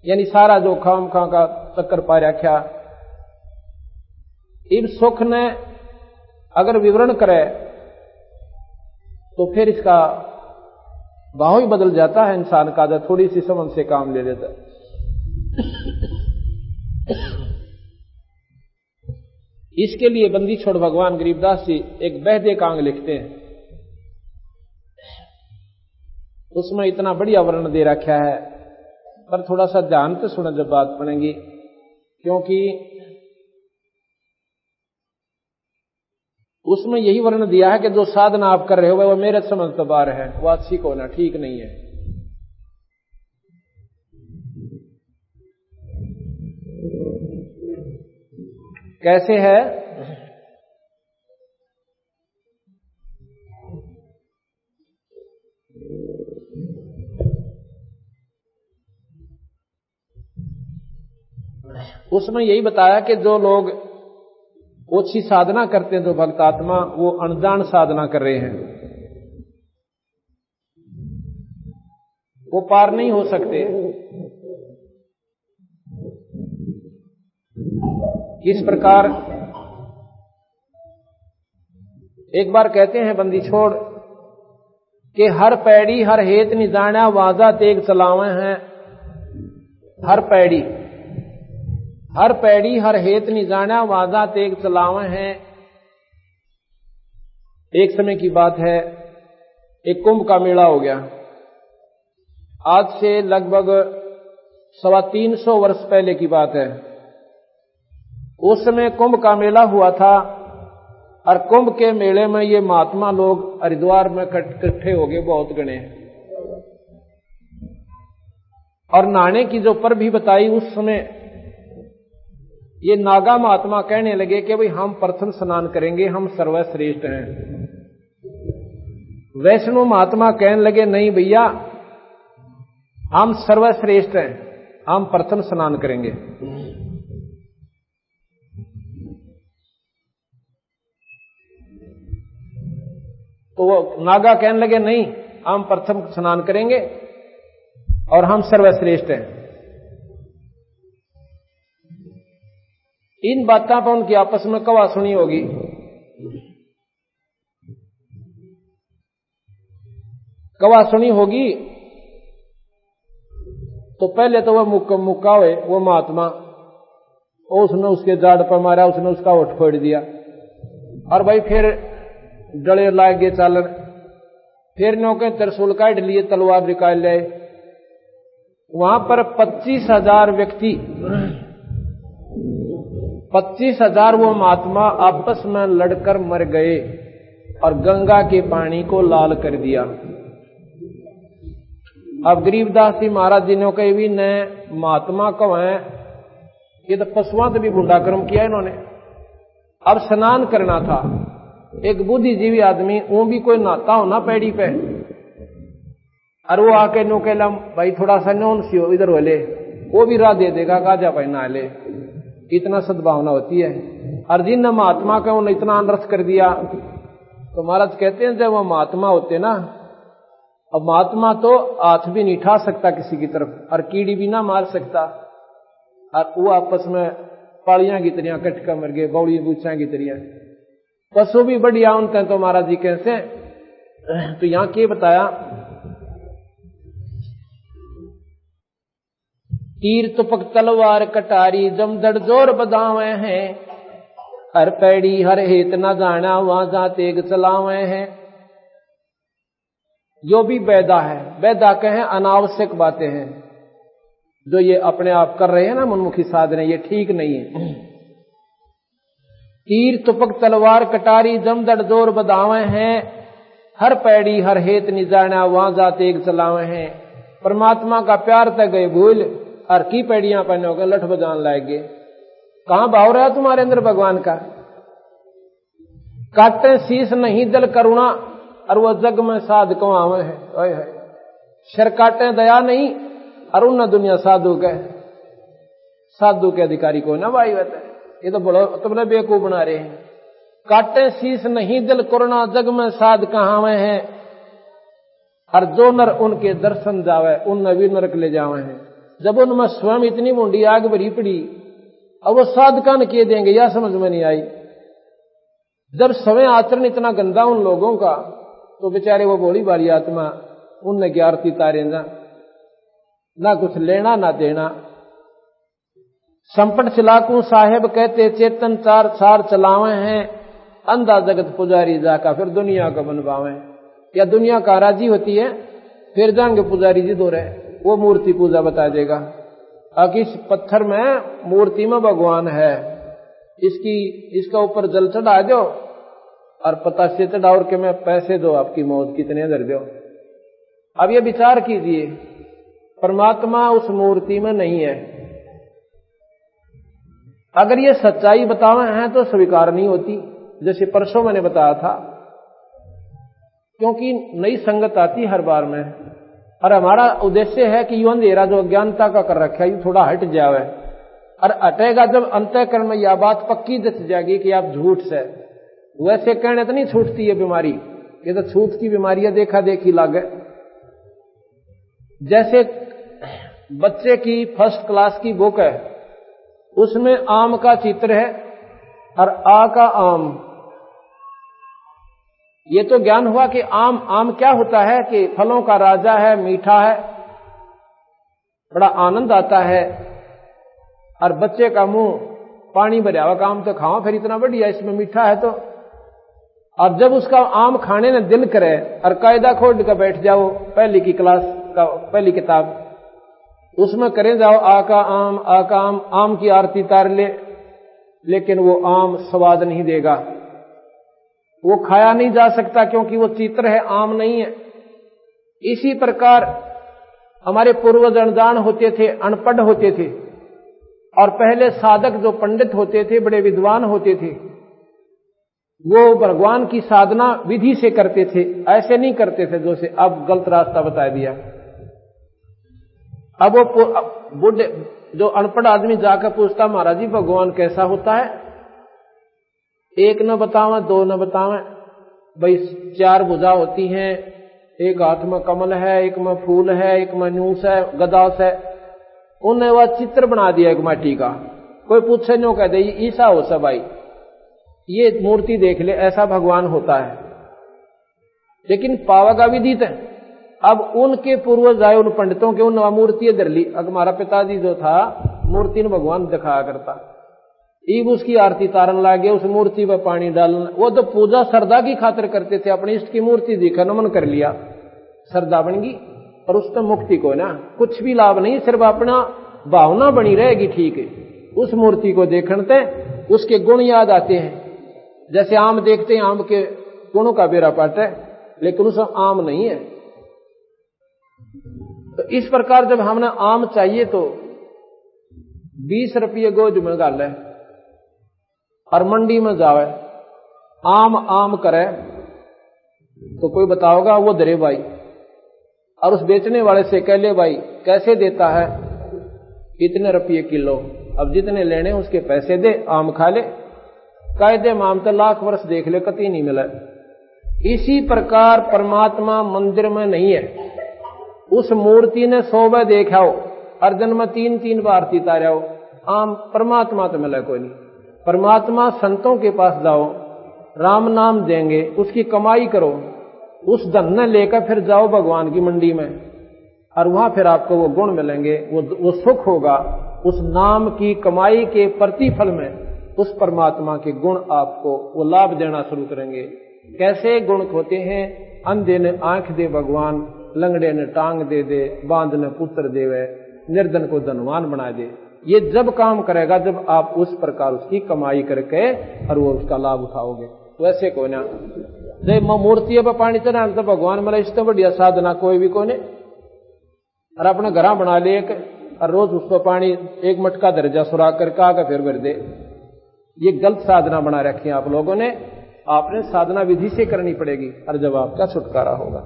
यानी सारा जो खाम खा का चक्कर पा रखा। इब सुख ने अगर विवरण करे तो फिर इसका भाव ही बदल जाता है इंसान का, जब थोड़ी सी समझ से काम ले लेता है। इसके लिए बंदी छोड़ भगवान गरीबदास जी एक बहदे कांग लिखते हैं, उसमें इतना बढ़िया वर्णन दे रखा है, पर थोड़ा सा ध्यान से सुना जब बात पड़ेगी, क्योंकि उसमें यही वर्णन दिया है कि जो साधना आप कर रहे हो वो मेरे समझ तो बाहर है, वो अच्छी को ना ठीक नहीं है। कैसे है? उसमें यही बताया कि जो लोग ओछी साधना करते हैं, जो भक्त आत्मा, वो अनजान साधना कर रहे हैं, वो पार नहीं हो सकते। किस प्रकार? एक बार कहते हैं बंदी छोड़ कि हर पैड़ी हर हेत नहीं जाना वाजा तेग चलावे हैं। हर पैड़ी हर हेत नहीं जाना वाजा तेग चलावे हैं। एक समय की बात है, एक कुंभ का मेला हो गया। आज से लगभग 325 वर्ष पहले की बात है। उस समय कुंभ का मेला हुआ था और कुंभ के मेले में ये महात्मा लोग हरिद्वार में इकट्ठे हो गए, बहुत गणे। और नहाने की जो पर भी बताई उस समय ये नागा महात्मा कहने लगे कि भाई हम प्रथम स्नान करेंगे, हम सर्वश्रेष्ठ हैं। वैष्णव महात्मा कहने लगे नहीं भैया हम सर्वश्रेष्ठ हैं, हम प्रथम स्नान करेंगे। तो वो नागा कहने लगे नहीं हम प्रथम स्नान करेंगे और हम सर्वश्रेष्ठ हैं। इन बातों पर उनकी आपस में कवा सुनी होगी। कवा सुनी होगी तो पहले तो वह मुक्का हुए वो महात्मा, उसने उसके जाड़ पर मारा, उसने उसका ओठ फोड़ दिया और भाई फिर डले लाग गए चालन। फिर नौके त्रिशूल काट लिए, तलवार निकाल ले। वहां पर 25,000 व्यक्ति, 25,000 वो महात्मा आपस में लड़कर मर गए और गंगा के पानी को लाल कर दिया। अब गरीबदास जी महाराज जी ने कही भी न महात्मा को है, ये तो पशुओं से भी बुंडा कर्म किया इन्होंने। अब स्नान करना था, एक बुद्धिजीवी आदमी, वो भी कोई नहाता हो ना पैड़ी पे, और वो आके नो कहला भाई थोड़ा सा नौन सी हो इधर हो ले, वो भी राह दे देगा, गाजा भाई नहा ले। इतना सद्भावना होती है। और जिन महात्मा का उन्होंने इतना अनर्थ कर दिया, तो महाराज कहते हैं जब वो महात्मा होते ना, अब महात्मा तो हाथ भी नहीं उठा सकता किसी की तरफ और कीड़ी भी ना मार सकता, और वो आपस में पालियां की तरियां कटका मर गए, बौड़ी बूचा की तरियां। पशु भी बढ़िया उनते हैं। तो महाराज जी कैसे, तो यहां क्या बताया, तीर तुपक तलवार कटारी जमदड़ जोर बदावे हैं, हर पैड़ी हर हेत न जाना वहां जा तेग चलावे हैं। जो भी बैदा है, बैदा कहें अनावश्यक बातें हैं जो ये अपने आप कर रहे हैं ना मनमुखी साधने, ये ठीक नहीं है। तीर तुपक तलवार कटारी जमदड़ जोर बदावे हैं। हर पैड़ी हर हेत नि जाना वहां जा तेग चलावे हैं। परमात्मा का प्यार तक गए भूल, हर की पैड़ियां पहनोगे लठ बजान लाएंगे। कहां भाव रहा तुम्हारे अंदर भगवान का? काटे शीश नहीं दल करुणा और वह जग में साध कमावे है। शर काटे दया नहीं और उन दुनिया साधु के अधिकारी को ना भाई होता है। ये तो बड़ा तुमने बेवकूफ बना रहे हैं। काटे शीश नहीं दिल करुणा जग में साध कहावे हैं। और जो नर उनके दर्शन जावे उन भी नरक ले जावे हैं। जब उनमें स्वयं इतनी मुंडी आग भरी पड़ी अब वो साधका न किए देंगे, यह समझ में नहीं आई। जब स्वयं आचरण इतना गंदा उन लोगों का तो बेचारे वो भोली भाली आत्मा उनने की आरती तारे ना कुछ लेना ना देना। संपट चलाकू साहेब कहते चेतन चार सार चलावे हैं। अंधा जगत पुजारी जाका फिर दुनिया को बनवावे। या दुनिया का राजी होती है फिर जाएंगे पुजारी जी दो रहे, वो मूर्ति पूजा बता देगा। अब इस पत्थर में मूर्ति में भगवान है, इसका ऊपर जल चढ़ा दो और पता से चढ़ाओ के मैं पैसे दो, आपकी मौत कितने दर दो। अब ये विचार कीजिए, परमात्मा उस मूर्ति में नहीं है। अगर ये सच्चाई बतावे हैं तो स्वीकार नहीं होती, जैसे परसों मैंने बताया था, क्योंकि नई संगत आती हर बार में। और हमारा उद्देश्य है कि यो अंधेरा जो अज्ञानता का कर रखा है ये थोड़ा हट जावे। और हटेगा जब अंतःकरण में यह बात पक्की जच जाएगी कि आप झूठ से, वैसे कहने तो नहीं छूटती है बीमारी, ये तो छूट की बीमारी है, देखा देखी लागे। जैसे बच्चे की फर्स्ट क्लास की बुक है, उसमें आम का चित्र है और आ का आम। ये तो ज्ञान हुआ कि आम क्या होता है कि फलों का राजा है, मीठा है, बड़ा आनंद आता है। और बच्चे का मुंह पानी भरा हुआ, आम तो खाओ फिर इतना बढ़िया, इसमें मीठा है तो। अब जब उसका आम खाने में दिल करे और कायदा खोल कर बैठ जाओ, पहली की क्लास का पहली किताब, उसमें करें जाओ आ का आम, आम की आरती तार ले, लेकिन वो आम स्वाद नहीं देगा, वो खाया नहीं जा सकता क्योंकि वो चित्र है, आम नहीं है। इसी प्रकार हमारे पूर्वज अनजान होते थे, अनपढ़ होते थे, और पहले साधक जो पंडित होते थे, बड़े विद्वान होते थे, वो भगवान की साधना विधि से करते थे, ऐसे नहीं करते थे जो से अब गलत रास्ता बता दिया। अब वो बुढ़े जो अनपढ़ आदमी जाकर पूछता महाराज जी भगवान कैसा होता है, एक न बतावे दो न बतावे, भाई 4 भुजा होती हैं, एक हाथ में कमल है, एक में फूल है, एक में न्यूस है, गदास है। उन्हें वह चित्र बना दिया एक माटी का। कोई पूछे नो कह दे ईसा हो सब भाई, ये मूर्ति देख ले, ऐसा भगवान होता है, लेकिन पावगा विदित है। अब उनके पूर्वज आए, उन पंडितों के, उन मूर्ति धर ली। अब हमारा पिताजी जो था मूर्ति ने भगवान दिखाया करता, ईब उसकी आरती तारन लागे, उस मूर्ति पर पानी डालना। वो तो पूजा श्रद्धा की खातिर करते थे, अपने इष्ट की मूर्ति देखा नमन कर लिया, श्रद्धा बन गई। और उससे मुक्ति को ना कुछ भी लाभ नहीं, सिर्फ अपना भावना बनी रहेगी। ठीक है, उस मूर्ति को देखते उसके गुण याद आते हैं। जैसे आम देखते हैं, आम के गुणों का बेरा पाट है, लेकिन उसमें आम नहीं है। तो इस प्रकार जब हमने आम चाहिए तो 20 रुपये गोज में गाल है और मंडी में जावे आम करे तो कोई बताओगा वो दरे भाई, और उस बेचने वाले से कह ले भाई कैसे देता है, इतने रुपये किलो, अब जितने लेने उसके पैसे दे, आम खा ले। कायदे में आम तो लाख वर्ष देख ले कतई नहीं मिला। इसी प्रकार परमात्मा मंदिर में नहीं है, उस मूर्ति ने 100 बार देखा हो, अर्जन में 3-3 बार आरती तारा हो, आम परमात्मा तो मिला कोई नहीं। परमात्मा संतों के पास जाओ, राम नाम देंगे, उसकी कमाई करो, उस धन ने लेकर फिर जाओ भगवान की मंडी में, और वहां फिर आपको वो गुण मिलेंगे, वो सुख होगा। उस नाम की कमाई के प्रतिफल में उस परमात्मा के गुण आपको वो लाभ देना शुरू करेंगे। कैसे गुण होते हैं? अंधे ने आंख दे भगवान, लंगड़े ने टांग दे दे, बांध ने पुत्र देवे, निर्धन को धनवान बना दे। ये जब काम करेगा जब आप उस प्रकार उसकी कमाई करके और वो उसका लाभ उठाओगे। वैसे को ना जब मूर्ति पर पानी चढ़ा तो भगवान मेरा इससे बढ़िया साधना कोई भी को नहीं। और अपने घर बना ले एक और रोज उस पर पानी एक मटका दर्जा सुराख करके आकर फिर भर दे। ये गलत साधना बना रखी है आप लोगों ने। आपने साधना विधि से करनी पड़ेगी और जब आपका छुटकारा होगा।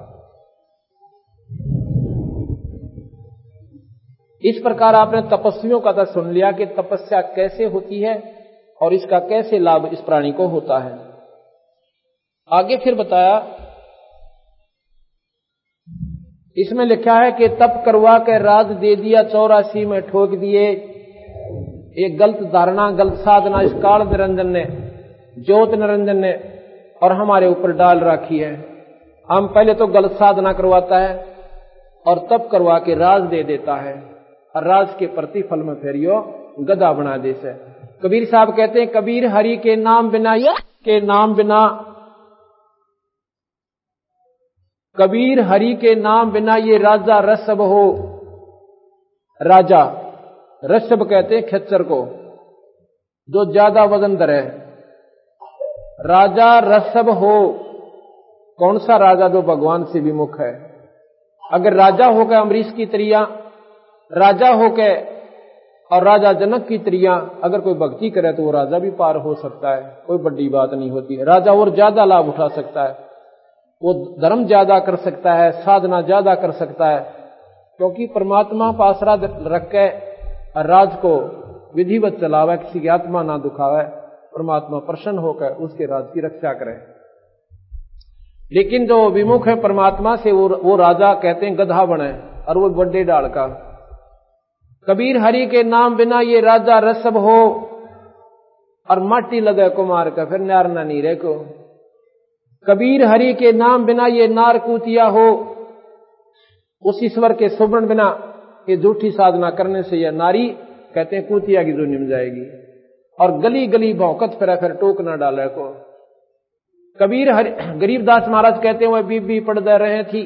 इस प्रकार आपने तपस्वियों का तो सुन लिया कि तपस्या कैसे होती है और इसका कैसे लाभ इस प्राणी को होता है। आगे फिर बताया, इसमें लिखा है कि तप करवा के राज दे दिया 84 में ठोक दिए। एक गलत धारणा, गलत साधना इस काल निरंजन ने, ज्योत निरंजन ने और हमारे ऊपर डाल रखी है। हम पहले तो गलत साधना करवाता है और तप करवा के राज दे देता है और राज के प्रतिफल में फिर यो गधा बना दे से। कबीर साहब कहते हैं, कबीर हरि के नाम बिना कबीर हरि के नाम बिना ये राजा रसब हो। राजा रसब कहते हैं खच्चर को जो ज्यादा वजन धरे। राजा रसब हो। कौन सा राजा? जो भगवान से विमुख है। अगर राजा होकर अमरीश की तरिया, राजा होकर और राजा जनक की तरिया अगर कोई भक्ति करे तो वो राजा भी पार हो सकता है, कोई बड़ी बात नहीं होती है। राजा और ज्यादा लाभ उठा सकता है, वो धर्म ज्यादा कर सकता है, साधना ज्यादा कर सकता है, क्योंकि परमात्मा पासरा रख के राज को विधिवत चलावे, किसी की आत्मा ना दुखावे, परमात्मा प्रसन्न होकर उसके राज की रक्षा करे। लेकिन जो विमुख है परमात्मा से वो राजा कहते हैं गधा बने और वो बड़े डाल का। कबीर हरि के नाम बिना ये राजा रसब हो और माटी लगे कुमार का फिर नारना नीरे को। कबीर हरि के नाम बिना ये नार कूतिया हो। उस ईश्वर के सुमरण बिना ये झूठी साधना करने से यह नारी कहते हैं कूतिया की जो निम जाएगी और गली गली भौंकत फिर टोक न डाले को। कबीर गरीबदास महाराज कहते हैं वह बीबी पड़दे रहे थी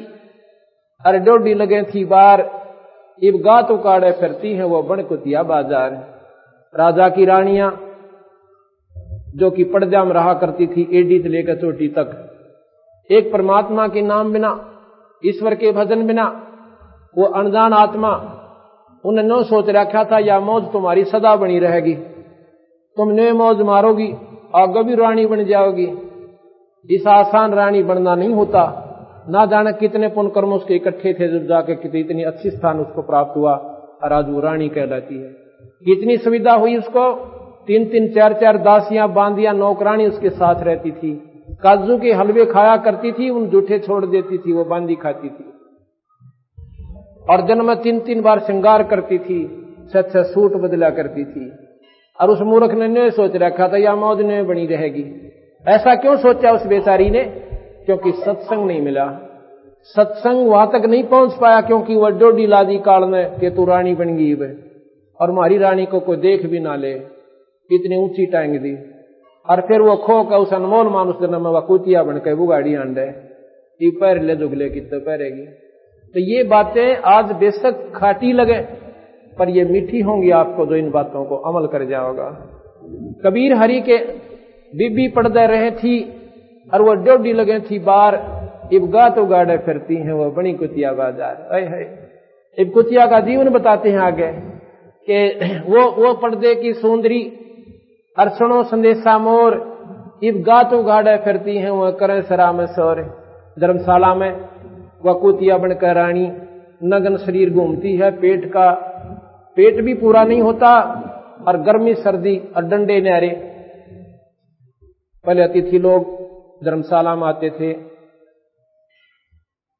अरे डोडी लगे थी बार, इब गात उकाड़े फिरती हैं वो बन कुतिया बाजार। राजा की रानियां जो कि पर्दा में रहा करती थी एडी से लेकर चोटी तक, एक परमात्मा के नाम बिना, ईश्वर के भजन बिना, वो अनजान आत्मा उन्हें न सोच रखा था या मौज तुम्हारी सदा बनी रहेगी, तुम ने मौज मारोगी आगे भी रानी बन जाओगी। इस आसान रानी बनना नहीं होता। ना जाने कितने पुण्य कर्म उसके इकट्ठे थे जब जाके इतनी अच्छी स्थान उसको प्राप्त हुआ और आज वो रानी कहलाती है। कितनी सुविधा हुई उसको, 3-3 4-4 दासियां बांदियां नौकरानी उसके साथ रहती थी, काजू के हलवे खाया करती थी, उन जूठे छोड़ देती थी, वो बांदी खाती थी और दिन में 3-3 बार श्रृंगार करती थी, 6-6 सूट बदला करती थी। और उस मूर्ख ने सोच रखा था या मौज ने बनी रहेगी। ऐसा क्यों सोचा उस बेचारी ने? क्योंकि सत्संग नहीं मिला, सत्संग वहां तक नहीं पहुंच पाया, क्योंकि वह डोडी लादी काल में कि तू रानी बन गई है और हमारी रानी को कोई देख भी ना ले, इतनी ऊंची टांग दी। और फिर वो खो का उस अनमोल मानुष जन्म में वकुतिया बनकर वो गाड़ी आंडे पैर ले दुगले कितने पैरेगी। तो ये बातें आज बेशक खाटी लगे पर ये मीठी होंगी आपको जो इन बातों को अमल कर जाओगा। कबीर हरि के बीबी पड़दे रहे थी और वो डोडी लगे थी बार, इब गात उगाड़े फिरती हैं वो बनी कुतिया बाजार। इब कुतिया का जीवन बताते हैं आगे कि वो पर्दे की सुंदरी अर्सणों संदेशा मोर, इब गात उगाड़े फिरती हैं वो करें सरा में सौर। धर्मशाला में वह कुतिया बनकर रानी नग्न शरीर घूमती है, पेट भी पूरा नहीं होता और गर्मी सर्दी और डंडे न्यारे। पहले अतिथि लोग धर्मशाला में आते थे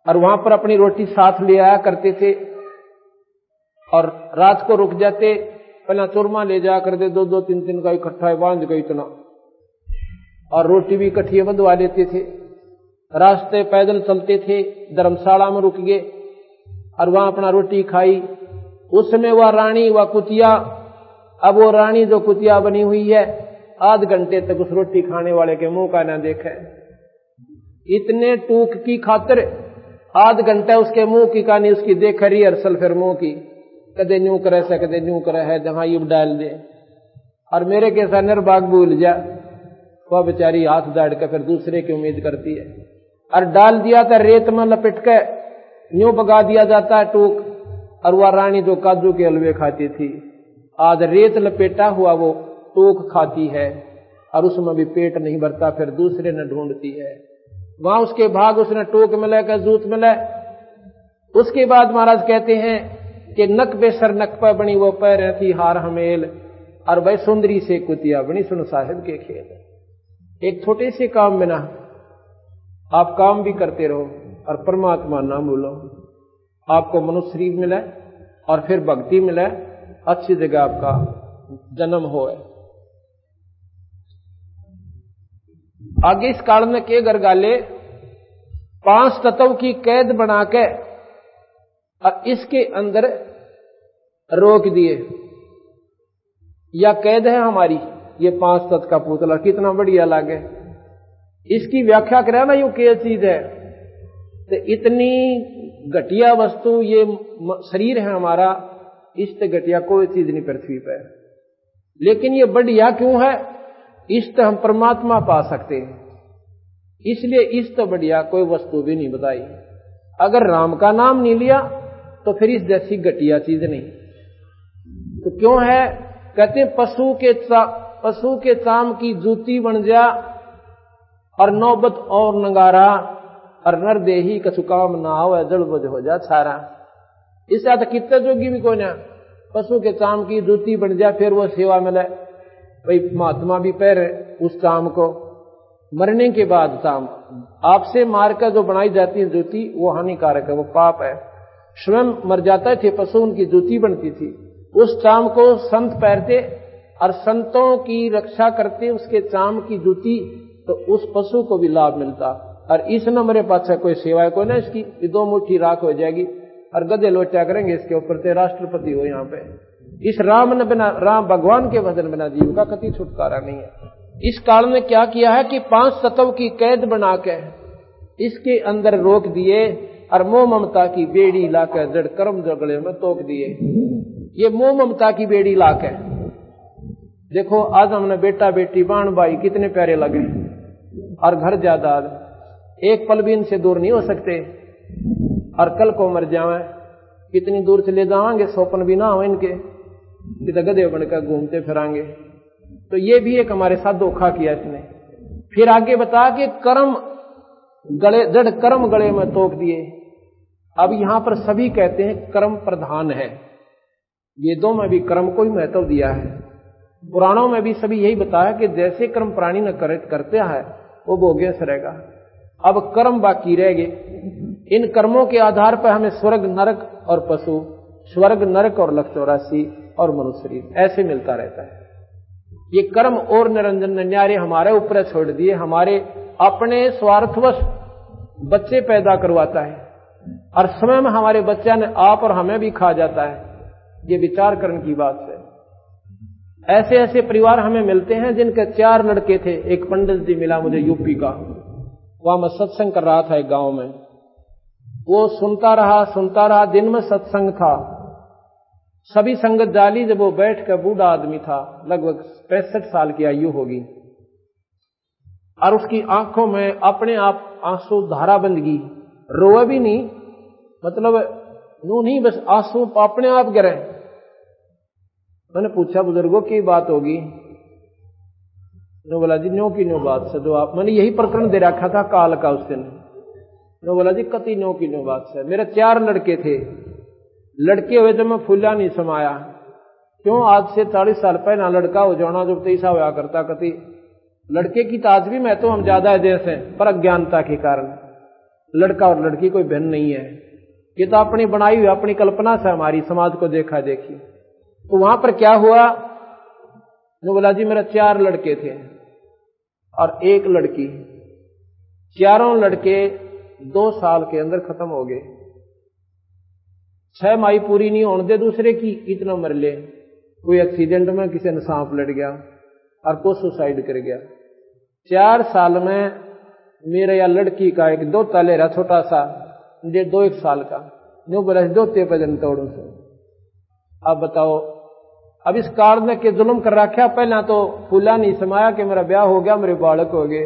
और वहां पर अपनी रोटी साथ ले आया करते थे और रात को रुक जाते, पहला चूरमा ले जा कर दे 2-2-3 का इकट्ठा बांध गई इतना, और रोटी भी इकट्ठी बंधवा लेते थे। रास्ते पैदल चलते थे, धर्मशाला में रुक गए और वहां अपना रोटी खाई। उस समय वह रानी वह कुतिया, अब वो रानी जो कुतिया बनी हुई है आध घंटे तक उस रोटी खाने वाले के मुंह का ना देखे। इतने टूक की खातिर आध घंटा उसके मुंह की कहानी उसकी देख रिहर्सल फिर मुंह की, कदे न्यू करे से कदे न्यू करे है जहां युब डाल दे। और मेरे के साथ निर्भाग भूल जा, वह बेचारी हाथ दाड़ के फिर दूसरे की उम्मीद करती है। और डाल दिया था रेत में लपेट के न्यू पका दिया जाता है टूक। और वह रानी जो काजू के हलवे खाती थी आज रेत लपेटा हुआ वो टूक खाती है और उसमें भी पेट नहीं भरता, फिर दूसरे ने ढूंढती है। वहां उसके भाग उसने टोक मिला का जूत मिला। उसके बाद महाराज कहते हैं कि नक बेसर नक पर बनी वो पैर थी हार हमेल, और वह सुंदरी से कुतिया बनी सुन साहिब के खेल। एक छोटे से काम में ना आप काम भी करते रहो और परमात्मा ना भूलो, आपको मनुष्य शरीर मिला और फिर भक्ति मिला, अच्छी जगह आपका जन्म हो। आगे इस काल में के गरगाले 5 तत्व की कैद बना के और इसके अंदर रोक दिए। या कैद है हमारी ये 5 तत्व का पुतला, कितना बढ़िया लागे। इसकी व्याख्या करें ना यूं क्या चीज है, तो इतनी घटिया वस्तु ये शरीर है हमारा, इससे घटिया कोई चीज नहीं पृथ्वी पर। लेकिन ये बढ़िया क्यों है, इससे हम परमात्मा पा सकते हैं, इसलिए इस तो बढ़िया कोई वस्तु भी नहीं बताई। अगर राम का नाम नहीं लिया तो फिर इस जैसी घटिया चीज नहीं। तो क्यों है, कहते हैं पशु के चाम की जूती बन जा और नौबत और नगारा, और नर देही कछु काम ना हो जड़ बुझ हो जा छारा। इससे तो कितने जोगी भी कोई ना, पशु के चाम की जूती बन जा फिर वो सेवा मिले। भाई महात्मा भी पैर उस चाम को, मरने के बाद चाम आपसे मारकर जो बनाई जाती है जूती वो हानिकारक है, वो पाप है। स्वयं मर जाते थे पशु, उनकी जूती बनती थी। उस चाम को संत पहनते और संतों की रक्षा करते उसके चाम की जूती, तो उस पशु को भी लाभ मिलता। और इस न मेरे पास कोई सेवा है कोई ना, इसकी 2 मुट्ठी राख हो जाएगी और गधे लोचा करेंगे इसके ऊपर से राष्ट्रपति हो यहाँ पे। इस राम ने बिना, राम भगवान के भजन बिना जीव का कति छुटकारा नहीं है। इस काल में क्या किया है कि 5 तत्व की कैद बना के इसके अंदर रोक दिए और मोह ममता की बेड़ी लाकर जड़ कर्म जगड़े में तोक दिए। ये मोह ममता की बेड़ी लाकर देखो, आज हमने बेटा बेटी बाण भाई कितने प्यारे लगे और घर जायदाद, एक पल भी इनसे दूर नहीं हो सकते। और कल को मर जावे कितनी दूर से ले जावांगे, सोपन भी ना हो इनके, कितने गधे बनकर घूमते फिरांगे। तो ये भी एक हमारे साथ धोखा किया इसने। फिर आगे बता के कर्म गले जड़ कर्म गले में तोक दिए। अब यहां पर सभी कहते हैं कर्म प्रधान है, वेदों में भी कर्म को ही महत्व दिया है, पुराणों में भी सभी यही बताया कि जैसे कर्म प्राणी न करते है वो भोग्य से रहेगा। अब कर्म बाकी रह गए। इन कर्मों के आधार पर हमें स्वर्ग नरक और पशु, स्वर्ग नरक और 184 और मनुष्य शरीर ऐसे मिलता रहता है। ये कर्म और निरंजन न्यारे हमारे ऊपर छोड़ दिए, हमारे अपने स्वार्थवश बच्चे पैदा करवाता है और समय में हमारे बच्चा ने आप और हमें भी खा जाता है। ये विचार करने की बात है। ऐसे ऐसे परिवार हमें मिलते हैं जिनके 4 लड़के थे। एक पंडित जी मिला मुझे यूपी का, वहां मैं सत्संग कर रहा था एक गांव में। वो सुनता रहा, दिन में सत्संग था, सभी संगत जाली। जब वो बैठ कर, बूढ़ा आदमी था, लगभग 65 साल की आयु होगी, और उसकी आंखों में अपने आप आंसू धारा बंद गई। रोए भी नहीं, मतलब नू नहीं, बस आंसू अपने आप गिरे। मैंने पूछा बुजुर्गों की बात होगी? नो बोला जी नो की नो बात से, जो आप, मैंने यही प्रकरण दे रखा था काल का उस दिन। नो बोला जी कति नो की नो बात से, मेरे 4 लड़के थे, लड़के हुए जब मैं फूला नहीं समाया। क्यों, आज से 40 साल पहले लड़का हो जाना जब 23 होया करता, कति लड़के की ताज भी मैं तो हम ज्यादा है जैसे, पर अज्ञानता के कारण लड़का और लड़की कोई भिन्न नहीं है। ये तो अपनी बनाई हुई अपनी कल्पना से हमारी समाज को देखा देखी। तो वहां पर क्या हुआ, जो बोला जी मेरे 4 लड़के थे और 1 लड़की, 4 लड़के 2 साल के अंदर खत्म हो गए। 6 माही पूरी नहीं होने दे दूसरे की, इतना मर ले। कोई एक्सीडेंट में किसी ने सांप लड़ गया, और को सुसाइड कर गया। 4 साल में मेरे या लड़की का एक 2 ताले रहा छोटा सा, 2-1 साल का, न्यू बोला 2 भजन तोड़ू से। अब बताओ, अब इस काल ने के जुल्म कर रखा। पहला तो फूला नहीं समाया कि मेरा ब्याह हो गया, मेरे बालक हो गए,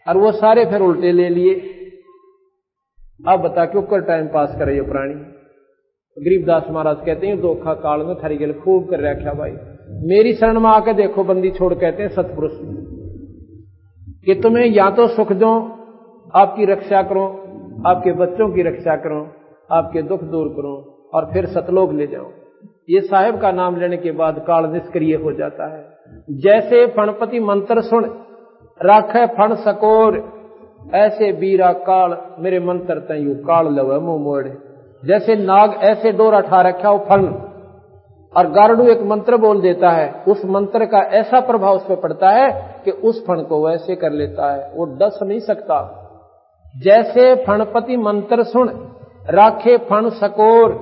और वो सारे फिर उल्टे ले लिए। अब बता क्यों कर टाइम पास करे ये प्राणी। गरीबदास महाराज कहते हैं धोखा काल में थारी गल खूब कर रखा भाई। मेरी शरण में आके देखो बंदी छोड़, कहते हैं सतपुरुष, कि तुम्हें या तो सुख दो, आपकी रक्षा करो, आपके बच्चों की रक्षा करो, आपके दुख दूर करो, और फिर सतलोक ले जाओ। ये साहेब का नाम लेने के बाद काल निष्क्रिय हो जाता है। जैसे फणपति मंत्र सुन राखे फण सकोर, ऐसे बीरा काल मेरे मंत्र तयू काल लवे मुंह मोड़। जैसे नाग ऐसे डोरा ठा रखा हो फण, और गारुड़ एक मंत्र बोल देता है, उस मंत्र का ऐसा प्रभाव उस पर पड़ता है कि उस फण को वैसे कर लेता है, वो डस नहीं सकता। जैसे फणपति मंत्र सुन राखे फण सकोर,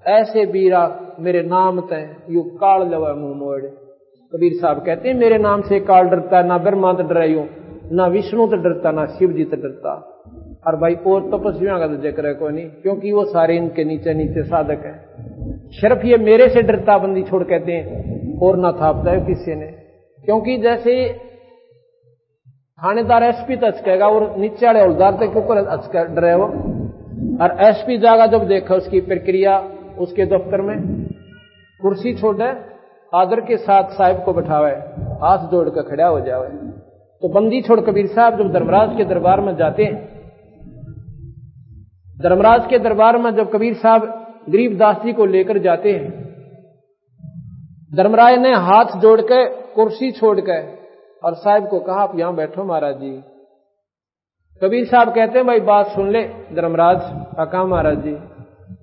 ऐसे बीरा मेरे नाम तय यू काल लवा मुंह मोड़। कबीर साहब कहते हैं मेरे नाम से काल डरता है, ना ब्रह्मा तो डरायू, ना विष्णु तो डरता, ना शिव जी तो डरता। और भाई और तपस्वियों का तो जिक्र है कोई नहीं, क्योंकि वो सारे इनके नीचे नीचे साधक है। सिर्फ ये मेरे से डरता बंदी छोड़, कहते हैं, और ना थापता है किसी ने। क्योंकि जैसे थानेदार एसपी तो हचकेगा और नीचे वाले हौलदार तक ऊपर डरे वो, और एसपी जागा जब देखा उसकी प्रक्रिया, उसके दफ्तर में कुर्सी छोड़े, आदर के साथ साहिब को बैठावे, हाथ जोड़ कर खड़ा हो जावे। तो बंदी छोड़ कबीर साहब जब धर्मराज के दरबार में जाते हैं, धर्मराज के दरबार में जब कबीर साहब गरीबदास जी को लेकर जाते हैं, धर्मराज ने हाथ जोड़ के कुर्सी छोड़ के और साहिब को कहा आप यहां बैठो महाराज जी। कबीर साहब कहते हैं भाई बात सुन ले धर्मराज। कहा महाराज जी,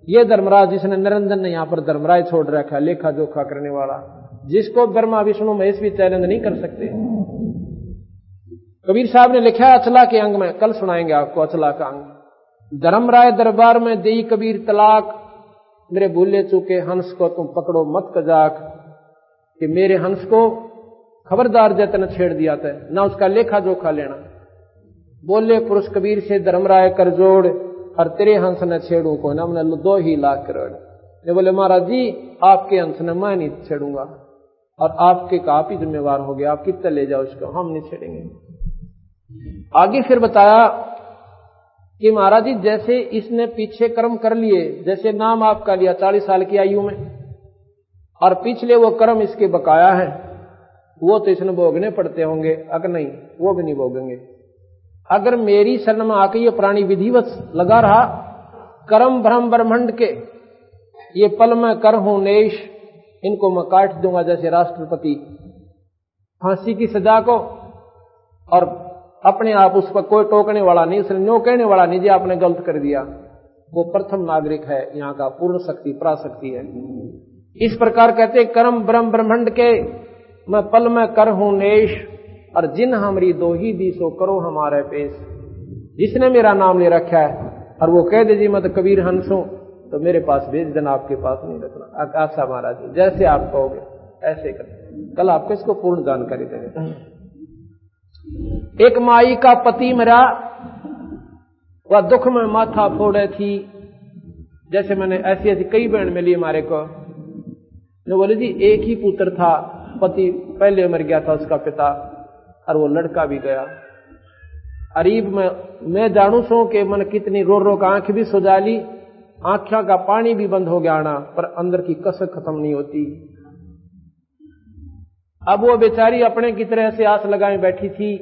ये धर्मराज जिसने निरंजन ने यहां पर धर्मराज छोड़ रखा, लेखा जोखा करने वाला, जिसको ब्रह्मा विष्णु महेश भी चैलेंज नहीं कर सकते। कबीर साहब ने लिखा अचला के अंग में, कल सुनाएंगे आपको अचला का अंग। धर्मराय दरबार में देई कबीर तलाक, मेरे भूले चूके हंस को तुम पकड़ो मत कजाक, कि मेरे हंस को खबरदार जतन छेड़ दिया था, ना उसका लेखा जोखा लेना। बोले पुरुष कबीर से धर्मराय कर जोड़, और तेरे हंस न छेड़ू को ना, हमने 2 ही लाख करोड़। ये बोले महाराज जी आपके हंस ने मैं नहीं छेड़ूंगा, और आपके का आप ही जिम्मेवार हो गया, आप कितने ले जाओ उसको, हम नहीं छेड़ेंगे। आगे फिर बताया कि महाराज जी जैसे इसने पीछे कर्म कर लिए, जैसे नाम आपका लिया 40 साल की आयु में, और पिछले वो कर्म इसके बकाया है, वो तो इसने भोगने पड़ते होंगे, अगर नहीं वो भी नहीं भोगेंगे। अगर मेरी शरण में आके ये प्राणी विधिवत लगा रहा, कर्म भ्रम ब्रह्मंड के ये पल में कर हूं नेश, इनको मैं काट दूंगा जैसे राष्ट्रपति फांसी की सजा को, और अपने आप उस पर कोई टोकने वाला नहीं, उसने न्यो कहने वाला नहीं जी आपने गलत कर दिया। वो प्रथम नागरिक है यहाँ का, पूर्ण शक्ति पराशक्ति है। इस प्रकार कहते कर्म ब्रह्म ब्रह्मंड के मैं पल में कर हूं नेश, और जिन हमारी 2 ही दी सो करो हमारे पेश। जिसने मेरा नाम ले रखा है और वो कह दे जी मैं तो कबीर हंस हूं, तो मेरे पास भेज देना, आपके पास नहीं रखना। आशा महाराज जी जैसे आप कहोगे ऐसे कर, कल आपको इसको पूर्ण जानकारी देंगे। एक माई का पति मरा, वह दुख में माथा फोड़े थी। जैसे मैंने ऐसी ऐसी कई बहन मिली हमारे को, जो बोले जी एक ही पुत्र था, पति पहले मर गया था उसका पिता, और वो लड़का भी गया। अरीब में मैं जानू सो कि मन कितनी रो रो का आंख भी सुजा ली, आंखों का पानी भी बंद हो गया आना, पर अंदर की कसक खत्म नहीं होती। अब वो बेचारी अपने की तरह से आस लगाए बैठी थी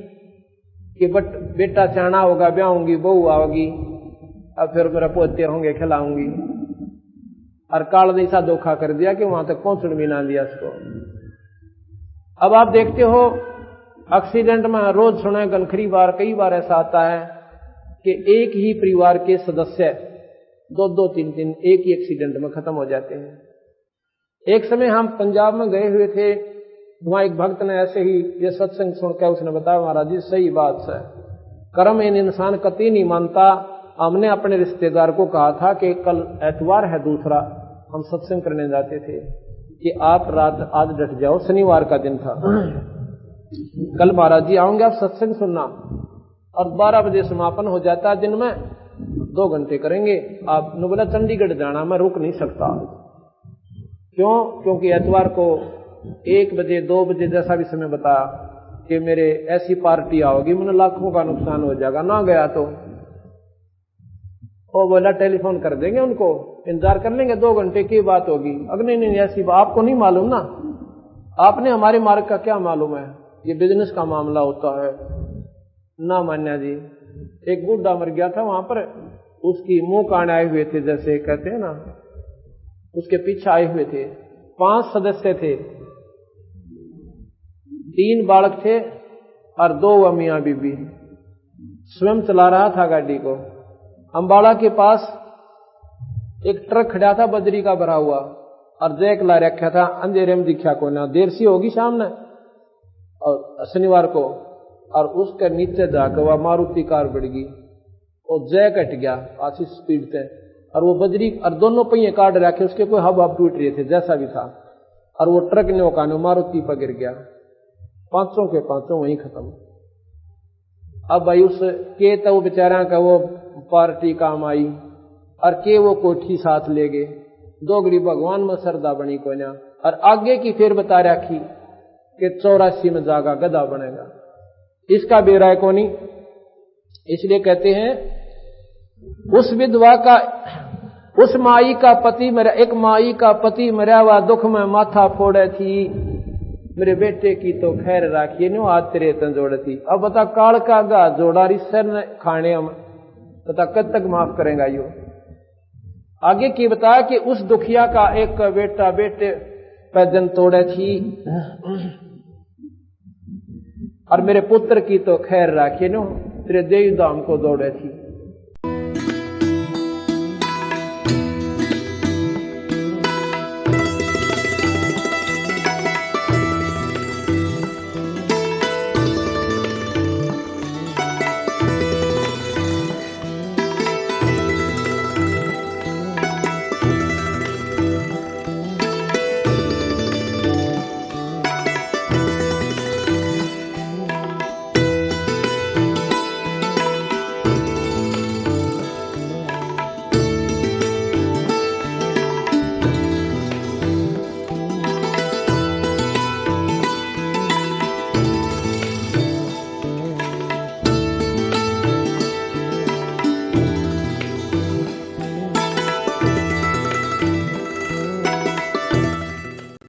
कि बेटा चाहना होगा, ब्याहूंगी, बहू आओगी, अब फिर मेरा पोते होंगे, खिलाऊंगी। और काल ने ऐसा धोखा कर दिया कि वहां तक पहुंचने भी ना दिया उसको। अब आप देखते हो एक्सीडेंट में रोज सुने गनखरी बार, कई बार ऐसा आता है कि एक ही परिवार के सदस्य 2-2, 3-3 एक ही एक्सीडेंट में खत्म हो जाते हैं। एक समय हम पंजाब में गए हुए थे, वहां एक भक्त ने ऐसे ही ये सत्संग सुनकर उसने बताया महाराज जी सही बात है, कर्म इन इंसान कतई नहीं मानता। हमने अपने रिश्तेदार को कहा था कि कल एतवार है दूसरा, हम सत्संग करने जाते थे, कि आप रात आज डट जाओ, शनिवार का दिन था, कल महाराज जी आऊंगे, आप सत्संग सुनना, और 12 बजे समापन हो जाता है दिन में, 2 घंटे करेंगे। आपने बोला चंडीगढ़ जाना, मैं रुक नहीं सकता। क्यों? क्योंकि एतवार को 1 बजे 2 बजे जैसा भी समय बताया कि मेरे ऐसी पार्टी आओगी, मैंने लाखों का नुकसान हो जाएगा, ना गया तो वो बोला टेलीफोन कर देंगे, उनको इंतजार कर लेंगे, 2 घंटे की बात होगी। अगर नहीं ऐसी बात आपको नहीं मालूम ना, आपने हमारे मार्ग का क्या मालूम है, ये बिजनेस का मामला होता है ना। मान्या जी, एक बूढ़ा मर गया था वहां पर, उसकी मुंह कान आए हुए थे, जैसे कहते हैं ना, उसके पीछे आए हुए थे। 5 सदस्य थे, 3 बालक थे और 2 मियां बीबी। स्वयं चला रहा था गाड़ी को। अंबाला के पास एक ट्रक खड़ा था बजरी का भरा हुआ, और जैक ला रखा था, अंधेरे में दिखा को ना, देर सी होगी शाम ने और शनिवार को, और उसके नीचे जाकर वह मारुति कार बढ़ गई, और जैक हट गया आशी स्पीड से, और वो बजरी और दोनों पहिए काट रखे, उसके कोई हब टूट रहे थे जैसा भी था, और वो ट्रक ने ओकाने मारुति पर गिर गया। 5 के 5 वहीं खत्म। अब भाई उस के तो वो बेचारा का वो पार्टी काम आई, और के वो कोठी साथ ले गए। दोगड़ी भगवान में श्रद्धा बनी को ना, और आगे की फिर बता रखी कि 84 में जागा गधा बनेगा। इसका बेराय को नहीं। इसलिए कहते हैं उस विधवा का, उस माई का पति मरा, एक माई का पति मरा हुआ दुख में माथा फोड़े थी, मेरे बेटे की तो खैर राखिए नो आज तेरे तंजोड़ थी। अब बता काल का गा जोड़ा रिसर खाने हम बता कब तक माफ करेगा यो। आगे की बताया कि उस दुखिया का एक बेटा बेटे पैदन तोड़े थी, और मेरे पुत्र की तो खैर राखिए नो तेरे देव धाम को दौड़े थी।